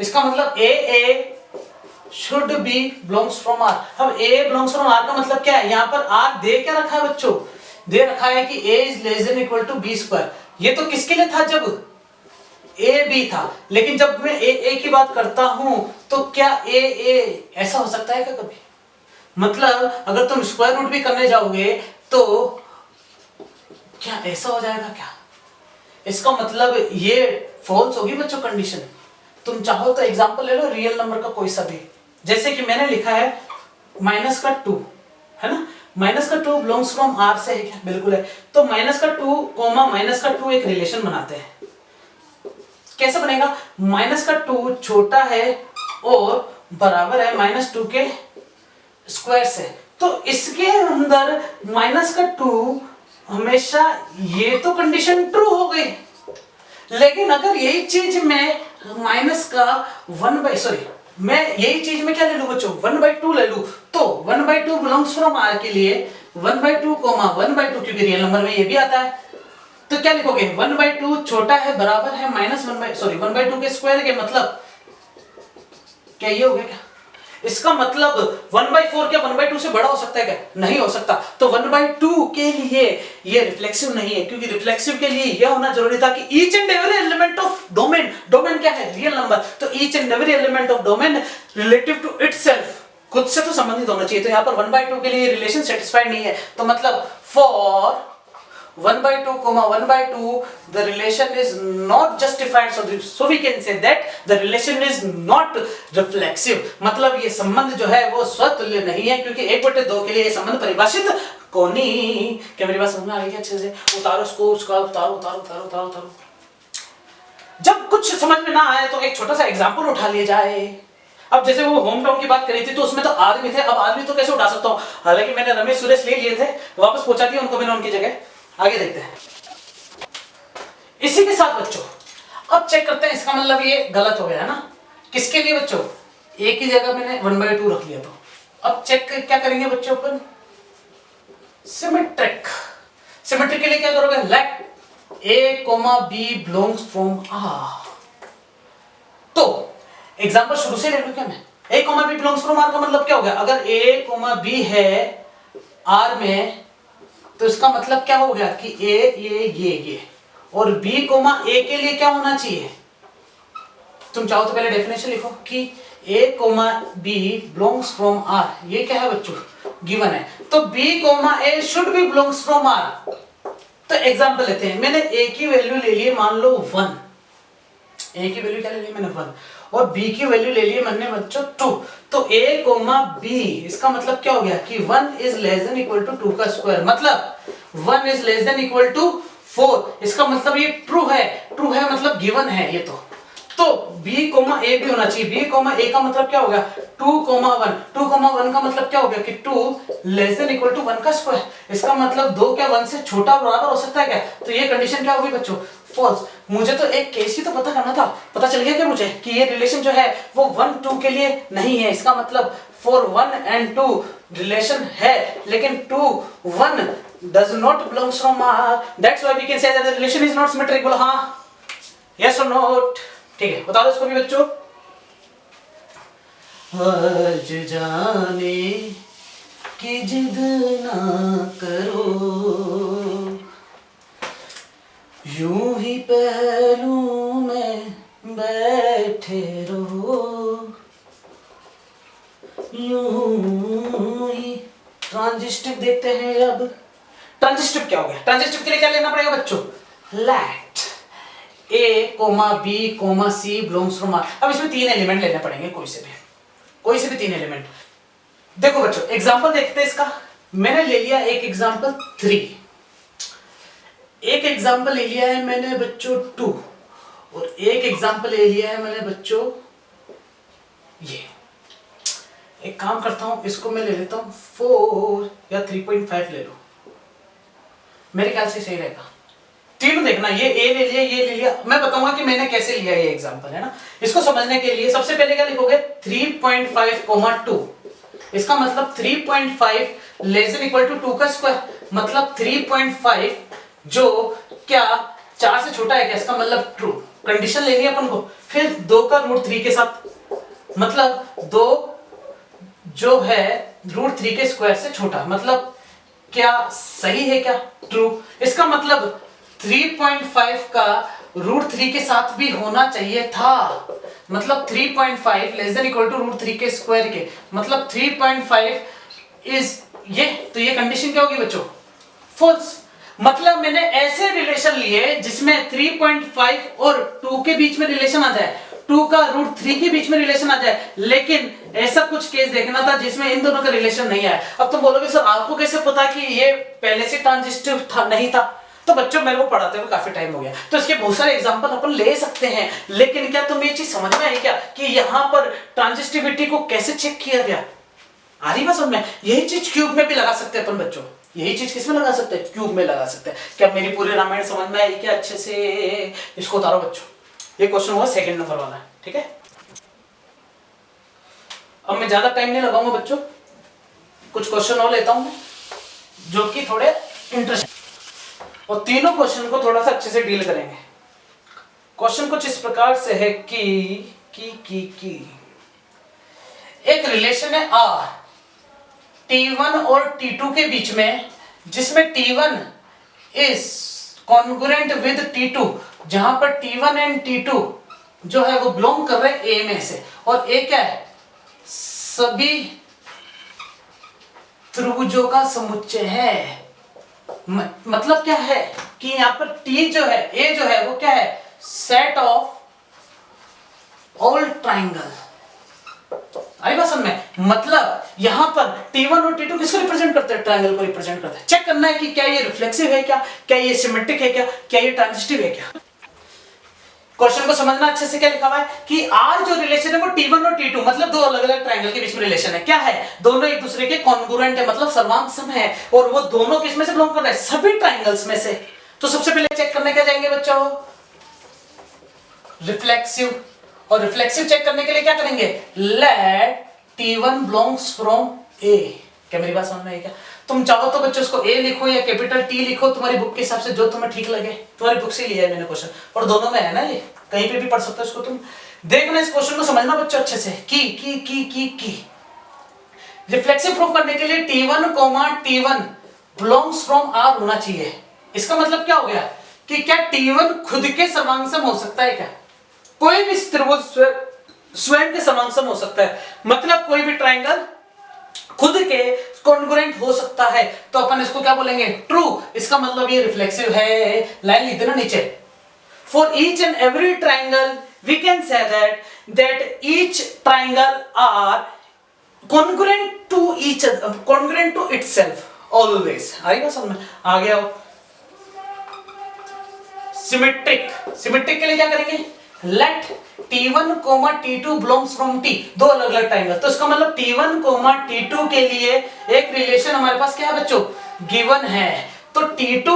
इसका मतलब a should be belongs from r। अब a belongs from r का मतलब क्या है? यहाँ पर r दे क्या रखा है बच्चों? दे रखा है कि a is less than equal to b square। ये तो किसके लिए था? जब a b था। लेकिन जब मैं a की बात करता हूं तो क्या a ऐसा हो सकता है क्या कभी? मतलब अगर तुम स्क्वायर रूट भी करने जाओगे तो क्या ऐसा हो जाएगा क्या? इसका मतलब ये फॉल्स होगी बच्चों कंडीशन। तुम चाहो तो एग्जांपल ले लो रियल नंबर का कोई सा भी, जैसे कि मैंने लिखा है माइनस का 2 है ना। माइनस का 2 बिलोंग्स फ्रॉम r से है क्या? बिल्कुल है। तो माइनस का 2 कोमा माइनस का 2 एक रिलेशन बनाते हैं। कैसे बनेगा? माइनस का 2 छोटा है और बराबर है माइनस 2 के स्क्वायर से। तो इसके अंदर माइनस का 2 हमेशा, ये तो कंडीशन ट्रू हो गई। लेकिन अगर यही चीज मैं माइनस का 1/, मैं यही चीज में क्या ले लूं बच्चों? 1/2 ले लूं। तो 1/2 बिलोंग्स फ्रॉम r के लिए 1/2 कोमा 1/2, क्योंकि रियल नंबर में ये भी आता है। तो क्या लिखोगे? 1/2 छोटा है बराबर है माइनस 1/2 के स्क्वायर के। मतलब क्या ये हो गया क्या? इसका मतलब 1/4 क्या 1/2 से बड़ा हो सकता है क्या? नहीं हो सकता। तो 1/2 के लिए ये रिफ्लेक्सिव नहीं है, क्योंकि रिफ्लेक्सिव के लिए यह होना जरूरी था कि each and every element of domain, domain क्या है? Real number. तो each and every element of domain relative to itself, खुद से तो संबंधित होना चाहिए। तो यहाँ पर 1/2 के लिए रिलेशन सेटिस्फाइड नहीं है। तो मतलब for 1/2 comma 1/2 the relation is not justified, so we can say that the relation is not reflexive। मतलब ये संबंध जो है वो स्वतुल्य नहीं है, क्योंकि 1/2 के लिए ये संबंध परिभाषित कोनी। क्या मेरी बात समझ में आ रही है अच्छे से? उतारो उसको, उसका उतारो उतारो उतारो उतारो उतारो। जब कुछ समझ में ना आए तो एक छोटा सा एग्जांपल उठा लिया जाए। अब जैसे वो होम टाउन की बात करी थी तो उसमें तो आदमी थे। अब आदमी तो कैसे उठा सकता हूँ? हालांकि मैंने रमेश सुरेश ले लिए थे, वापस पहुंचा दिया उनको मैंने उनकी जगह। आगे देखते हैं। इसी के साथ बच्चों अब चेक करते हैं। इसका मतलब ये गलत हो गया है ना। किसके लिए बच्चों? एक ही जगह मैंने 1/2 रख लिया। तो अब चेक क्या करेंगे बच्चों? अपन सिमेट्रिक। सिमेट्रिक के लिए क्या करोगे? Let a, b belongs from r। तो एग्जांपल शुरू से ले लूं क्या मैं? a, b belongs from r का मतलब क्या हो गया? अगर a, b है r में तो इसका मतलब क्या हो गया कि a ये और b, a के लिए क्या होना चाहिए? तुम चाहो तो पहले डेफिनेशन लिखो कि a, b belongs from r। ये क्या है बच्चों? गिवन है। तो b, a should be belongs from r। तो एग्जांपल लेते हैं। मैंने a की वैल्यू ले ली मान लो 1। a की वैल्यू क्या ले ली मैंने? 1। और b की वैल्यू ले ली मैंने बच्चों 2। तो a, b इसका मतलब क्या हो गया कि 1 is less than equal to 2 का स्क्वायर। मतलब 1 is less than equal to 4। इसका मतलब ये ट्रू है। ट्रू है मतलब गिवन है ये। तो b, a भी होना चाहिए। b, a का मतलब क्या होगा? 2, 1। 2, 1 का मतलब क्या हो गया कि 2 लेस देन इक्वल टू 1 का स्क्वायर। इसका मतलब 2 क्या 1 से छोटा बराबर हो सकता है क्या? तो ये कंडीशन क्या होगी बच्चों? फॉल्स। मुझे तो एक केस ही तो पता करना था। पता चल गया क्या मुझे कि ये रिलेशन जो है वो 1, 2 के लिए नहीं है। इसका मतलब फॉर 1 and 2 रिलेशन है, लेकिन 2, 1 does not belongs from R। That's why we can say that the relation is not symmetric। बोलो हाँ, yes or not? ठीक है, बता दो इसको भी बच्चों। आज जाने की जिद ना करो, यूं ही पहलू में बैठे रहो, यूं ही। ट्रांजिस्टिव देखते हैं अब। ट्रांजिस्टिव क्या हो गया? ट्रांजिस्टिव के लिए क्या लेना पड़ेगा बच्चों? Let a, b, c belongs from r। अब इसमें 3 एलिमेंट लेने पड़ेंगे, कोई से भी 3 एलिमेंट। देखो बच्चों एग्जांपल देखते हैं इसका। मैंने ले लिया एक एग्जांपल 3, एक एग्जांपल ले लिया है मैंने बच्चों 2, और एक एग्जांपल ले लिया है मैंने बच्चों ये। एक काम करता हूं, इसको मैं ले लेता हूं 4 या 3.5 ले लो, मेरे ख्याल से सही रहेगा। तीनों देखना, ये ए ले लिया, ये ले लिया, मैं बताऊंगा कि मैंने कैसे लिया ये एग्जांपल, है ना। इसको समझने के लिए सबसे पहले क्या लिखोगे, 3.5, 2, इसका मतलब 3.5 लेस देन इक्वल टू 2 का स्क्वायर, मतलब 3.5 जो क्या 4 से छोटा है क्या, इसका मतलब ट्रू, कंडीशन लेनी है अपन को। फिर 2 का रूट 3 के साथ, मतलब 2 जो है रूट 3 के स्क्वायर से छोटा, मतलब क्या सही है क्या, ट्रू। इसका मतलब 3.5 का रूट 3 के साथ भी होना चाहिए था, मतलब 3.5 less than equal to root 3 के स्क्वायर के, मतलब 3.5 इज ये, तो ये कंडीशन क्या होगी बच्चों, फॉल्स। मतलब मैंने ऐसे रिलेशन लिए जिसमें 3.5 और 2 के बीच में रिलेशन आ जाए, 2 का रूट 3 के बीच में रिलेशन आ जाए, लेकिन ऐसा कुछ केस देखना था जिसमें इन दोनों का रिलेशन नहीं आया। अब तुम बोलोगे सर आपको कैसे पता कि ये पहले से ट्रांजिस्टिव था नहीं था, तो बच्चों मेरे को पढ़ाते हुए काफी टाइम हो गया, तो इसके बहुत सारे एग्जांपल अपन ले सकते हैं, लेकिन क्या तुम्हें ये चीज समझ में आई क्या कि यहाँ पर ट्रांजिस्टिविटी को कैसे चेक किया गया, आ रही बात समझ में। यही चीज क्यूब में भी लगा सकते हैं अपन बच्चों, यही चीज किसमें लगा सकते हैं, क्यूब में लगा सकते हैं। क्या मेरी पूरी रामायण समझ में आई क्या अच्छे से, इसको उतारो बच्चों, ये क्वेश्चन हुआ 2nd नंबर वाला, ठीक है। अब मैं ज्यादा टाइम नहीं लगाऊंगा बच्चों, कुछ क्वेश्चन और लेता हूं मैं जो कि थोड़े इंटरेस्टिंग, और तीनों क्वेश्चन को थोड़ा सा अच्छे से डील करेंगे। क्वेश्चन कुछ इस प्रकार से है कि एक रिलेशन है R T1 और T2 के बीच में, जिसमें T1 is congruent with T2, जहां पर T1 एंड T2 जो है वो बिलोंग कर रहे हैं A में से, और A क्या है, सभी त्रिभुजों का समुच्चय है। मतलब क्या है कि यहां पर T जो है, A जो है वो क्या है, सेट ऑफ ऑल ट्राइंगल। आई बात समझ में, मतलब यहां पर T1 और T2 किसको रिप्रेजेंट करते हैं, ट्रायंगल को रिप्रेजेंट करते हैं। चेक करना है कि क्या ये रिफ्लेक्सिव है क्या ये सिमेट्रिक है क्या ये ट्रांजिस्टिव है क्या। क्वेश्चन को समझना अच्छे से, क्या लिखा हुआ है कि R जो रिलेशन है वो T1 और T2, मतलब दो अलग अलग ट्रायंगल के बीच में रिलेशन है, क्या है, दोनों एक दूसरे के कॉन्ग्रुएंट है, मतलब सर्वांगसम है, और वो दोनों किस में से बिलोंग कर रहे हैं, सभी ट्रायंगल्स में से। तो सबसे पहले चेक करने क्या जाएंगे बच्चों, रिफ्लेक्सिव, और रिफ्लेक्सिव चेक करने के लिए क्या करेंगे, late T1 belongs from A। क्या मेरी बात समझ में आई क्या। तुम चाहो तो बच्चों इसको A लिखो या कैपिटल T लिखो, तुम्हारी बुक के हिसाब से जो तुम्हें ठीक लगे, तुम्हारी बुक से लिया है मैंने क्वेश्चन, और दोनों में है ना, ये कहीं पे भी पढ़ सकते हो इसको। तुम देखना इस क्वेश्चन को समझना बच्चों अच्छे से की रिफ्लेक्सिव प्रूफ करने के लिए T1 बिलोंग्स फ्रॉम R होना चाहिए। इसका मतलब क्या हो गया कि क्या T1 खुद के सर्वांगसम हो सकता है क्या, कोई भी त्रिभुज स्वयं के सर्वांगसम हो सकता है, मतलब कोई भी ट्रायंगल खुद के कॉन्ग्रुएंट हो सकता है, तो अपन इसको क्या बोलेंगे, ट्रू। इसका मतलब ये रिफ्लेक्सिव है, लाइन लिख देना नीचे। For each and every triangle we can say that each triangle are congruent to each other, congruent to itself always. आएगा समझ में, आ गया। सिमेट्रिक, सिमेट्रिक के लिए क्या करेंगे, late T1, T2 belongs from T, दो अलग अलग ट्रायंगल, तो इसका मतलब T1, T2 के लिए एक रिलेशन हमारे पास क्या है बच्चों, गिवन है, तो T2,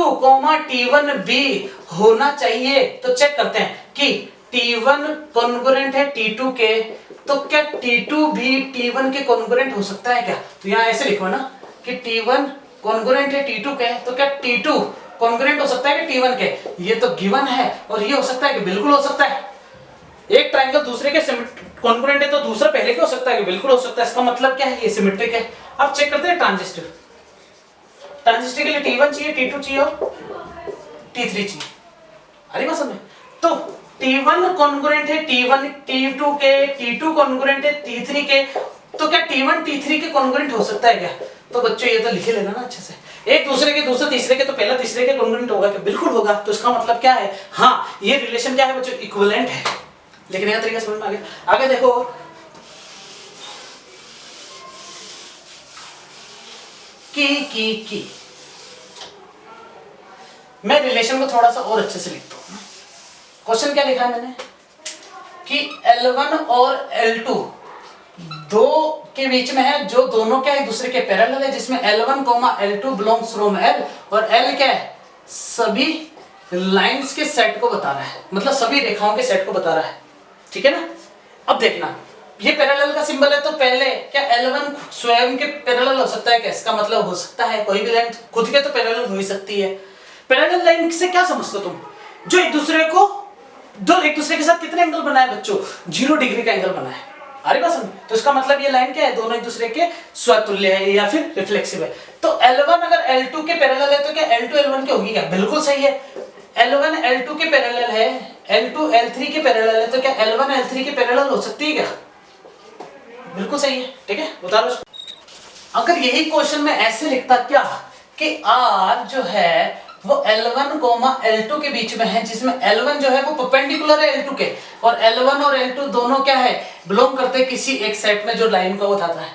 T1 भी होना चाहिए। तो चेक करते हैं कि T1 कॉन्ग्रुएंट है T2 के, तो क्या T2 भी T1 के कॉन्ग्रुएंट हो सकता है क्या। तो यहां ऐसे लिखो ना कि T1 कॉन्ग्रुएंट है T2 के, तो क्या T2 कॉन्ग्रुएंट हो सकता है कि T1 के, ये तो गिवन है, और ये हो सकता है कि बिल्कुल हो सकता है। एक ट्रायंगल दूसरे के कॉन्ग्रुएंट है तो दूसरा पहले के हो सकता है कि बिल्कुल हो सकता है। इसका मतलब क्या है, ये सिमेट्रिक है। अब चेक करते हैं ट्रांजिस्टिव, ट्रांजिस्टिव के लिए T1 चाहिए, T2 चाहिए और T3 चाहिए। अरे बात समझ में, तो T1 कॉन्ग्रुएंट है T1 T2 के, T2 कॉन्ग्रुएंट है T3 के, तो क्या T1 T3 के कॉन्ग्रुएंट हो सकता है क्या। तो बच्चों ये तो लिखे लेना ना अच्छे से, एक दूसरे के दूसरे तीसरे के, तो पहला तीसरे के कॉन्ग्रुएंट होगा कि बिल्कुल होगा। तो इसका मतलब क्या है, हाँ ये रिलेशन क्या है बच्चों, इक्विवेलेंट है। लिखने का तरीका समझ में आ गया। आगे देखो, की मैं रिलेशन को थोड़ा सा और अच्छे से लिखता हूं। क्वेश्चन क्या लिखा है मैंने कि L1 और L2 दो के बीच में है जो दोनों क्या एक दूसरे के पैरेलल है, जिसमें L1, L2 belongs from L और L क्या है सभी लाइंस के सेट को बता रहा है, मतलब सभी रेखाओं के सेट को बता रहा है, ठीक है ना। अब देखना ये पैरेलल का सिंबल है, तो पहले क्या L1 स्वयं के पैरेलल हो सकता है क्या? इसका मतलब हो सकता है कोई भी लाइन खुद के तो पैरेलल हो ही सकती है। पैरेलल लाइन से क्या समझते हो तुम? जो एक दूसरे के साथ कितने एंगल बनाए बच्चों? 0 डिग्री का एंगल बनाए। अरे बस, तो इसका मतलब ये लाइन क्या है? दोनों एक दूसरे के स्वतुल्य है या फिर रिफ्लेक्सिव है। तो L1 अगर L2 के पैरेलल है तो क्या L2 L1 के होगी क्या? बिल्कुल सही है। L1 L2 के पैरेलल है, L2 L3 के पैरेलल है, तो क्या L1 L3 के पैरेलल हो सकती है क्या? बिल्कुल सही है, ठीक है, उतारो इसको। अगर यही क्वेश्चन में ऐसे लिखता क्या कि R जो है वो L1, L2 के बीच में है, जिसमें L1 जो है वो परपेंडिकुलर है L2 के, और L1 और L2 दोनों क्या है बिलोंग करते हैं किसी एक सेट में जो लाइन को बताता है।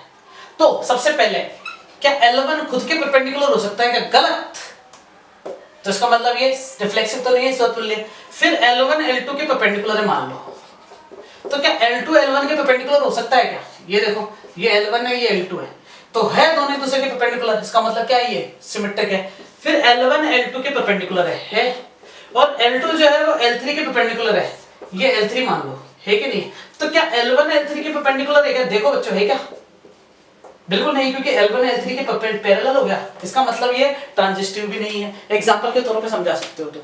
तो सबसे पहले क्या L1 खुद के परपेंडिकुलर हो सकता है क्या? गलत। तो इसका मतलब ये रिफ्लेक्सिव तो नहीं है, स्वतुल्य। फिर L1 L2 के परपेंडिकुलर है मान लो, तो क्या L2 L1 के परपेंडिकुलर हो सकता है क्या? ये देखो, ये L1 है, ये L2 है, तो है दोनों एक दूसरे के परपेंडिकुलर, इसका मतलब क्या है? ये सिमेट्रिक है। फिर L1 L2 के परपेंडिकुलर है, और L2 जो है वो L3 के परपेंडिकुलर है, ये L3 मान लो, है कि नहीं? तो क्या L1 L3 के परपेंडिकुलर है क्या? देखो बच्चों, है क्या? बिल्कुल नहीं, क्योंकि L1 L3 के पैरेलल हो गया, इसका मतलब ये ट्रांजिस्टिव भी नहीं है। एग्जांपल के तौर पे समझा सकते हो तुम,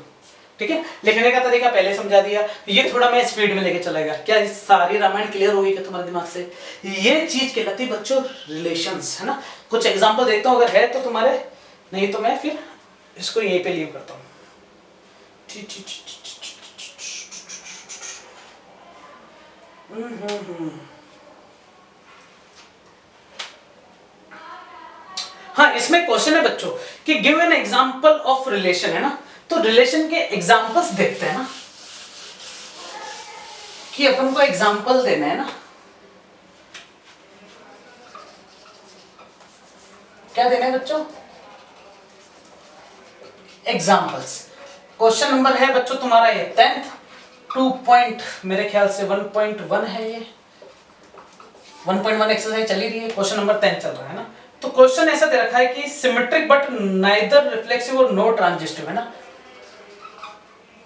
ठीक है। लिखने का तरीका पहले समझा दिया, ये थोड़ा मैं स्पीड में लेके चलेगा। क्या सारी रामायण क्लियर होगी क्या तुम्हारे दिमाग से? ये चीज कहलाती है बच्चों रिलेशंस, है ना। कुछ एग्जांपल देखता हूँ, अगर है तो तुम्हारे, नहीं तो मैं फिर इसको यहीं पे लीव करता हूँ। हाँ, इसमें क्वेश्चन है बच्चों कि give an example of relation, है ना। तो रिलेशन के एग्जांपल्स देखते हैं ना, कि अपन को एग्जांपल देना है ना। क्या देना है बच्चों? एग्जांपल्स। क्वेश्चन नंबर है बच्चों तुम्हारा ये 10th 2 पॉइंट, मेरे ख्याल से 1.1 है, ये 1.1 एक्सरसाइज चली रही है, क्वेश्चन नंबर 10 चल रहा है ना। तो क्वेश्चन ऐसा दे रखा है कि सिमेट्रिक बट नाइदर रिफ्लेक्सिव और नो ट्रांजिस्टिव, है ना।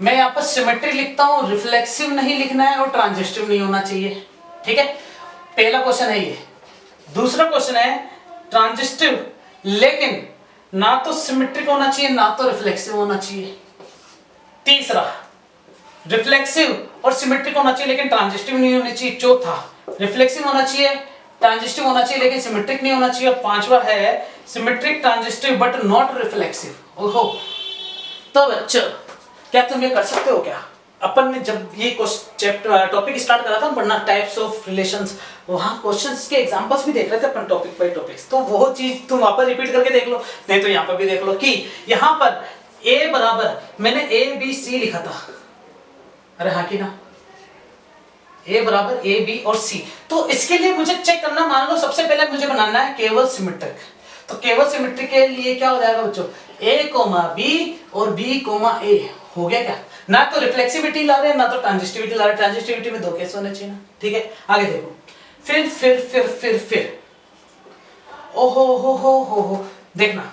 मैं यहाँ पर सिमेट्रिक लिखता हूँ, रिफ्लेक्सिव नहीं लिखना है और ट्रांजिस्टिव नहीं होना चाहिए, ठीक है। पहला क्वेश्चन है ये। दूसरा क्वेश्चन है ट्रांजिस्टिव लेकिन ना तो सिमेट्रिक होना चाहिए ना तो रिफ्लेक्सिव होना चाहिए। तीसरा रिफ्लेक्सिव और सिमेट्रिक होना चाहिए लेकिन ट्रांजिस्टिव नहीं होनी चाहिए। चौथा रिफ्लेक्सिव होना चाहिए, ट्रांजिस्टिव होना चाहिए लेकिन सिमेट्रिक नहीं होना चाहिए। और पांचवा है symmetric transitive but not reflexive. ओहो, तो बच्चों क्या तुम ये कर सकते हो क्या? अपन ने जब ये टॉपिक स्टार्ट करा था पढ़ना, टाइप्स ऑफ रिलेशंस, वहां क्वेश्चंस के एग्जांपल्स भी देख रहे थे अपन टॉपिक बाय टॉपिक्स। तो वो चीज तुम वहां पर रिपीट करके देख लो, नहीं तो यहाँ पर भी देख लो कि यहाँ पर A बराबर मैंने ABC लिखा था, अरे हाँ कि ना, A बराबर A B और C। तो इसके लिए मुझे चेक करना, मान लो सबसे पहले मुझे बनाना है केवल सिमेट्रिक। तो केवल सिमेट्रिक के लिए क्या हो जाएगा बच्चों? A, B और B, A हो गया क्या? ना तो रिफ्लेक्सिविटी ला रहे हैं ना तो ट्रांजिस्टिविटी ला रहे हैं। ट्रांजिस्टिविटी में 2 केस होने चाहिए ना, ठीक है। आगे देखो, फिर ओहो देखना,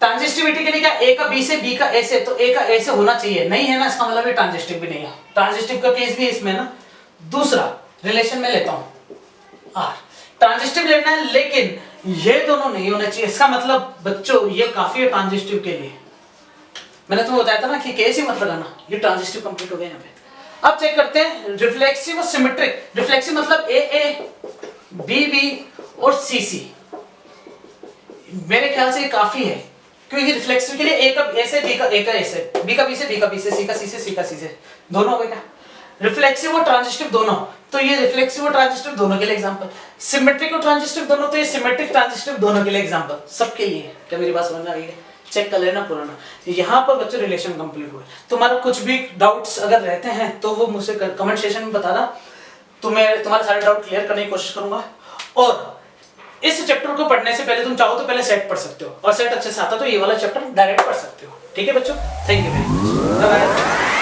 ट्रांजिस्टिविटी के लिए क्या A का B से, B का A से, तो A का A से होना चाहिए, नहीं है ना, इसका मतलब ये ट्रांजिस्टिव भी नहीं है। ट्रांजिस्टिव का केस भी इसमें ना। दूसरा रिलेशन में लेता हूं R, ट्रांजिस्टिव लेना है लेकिन ये दोनों नहीं होने चाहिए। इसका मतलब बच्चों ये काफी है ट्रांजिस्टिव के लिए। मैंने तुम्हें बताया था ना कि केस ही मत लगाना, ये ट्रांजिस्टिव कंप्लीट हो गया यहाँ पे। अब चेक करते हैं रिफ्लेक्सिव और सिमेट्रिक। रिफ्लेक्सिव मतलब A, B और C। मेरे ख्याल से ये काफी है, क्योंकि रिफ्लेक्सिव के लिए A का A से, B का A से, B का B से, B का B से, C का C से, C का C से, दोनों हो गए क्या? रिफ्लेक्सिव और ट्रांजिस्टिव दोनों, तो ये रिफ्लेक्सिव और ट्रांजिस्टिव दोनों के लिए एग्जांपल। सिमेट्रिक और ट्रांजिस्टिव दोनों, तो ये सिमेट्रिक ट्रांजिस्टिव दोनों के लिए एग्जांपल। सबके लिए क्या मेरी बात समझ में आ गई है? चेक कर लेना पुराना। यहाँ पर बच्चों रिलेशन कंप्लीट हुए। तुम्हारा कुछ भी डाउट्स अगर रहते हैं तो वो मुझसे कमेंट सेक्शन में बताना, तो मैं तुम्हारे सारे डाउट क्लियर करने की कोशिश करूंगा। और इस चैप्टर को पढ़ने से पहले तुम चाहो तो पहले सेट पढ़ सकते हो, और सेट अच्छे से आता तो ये वाला चैप्टर डायरेक्ट पढ़ सकते हो, ठीक है बच्चों। Thank you very much, bye bye.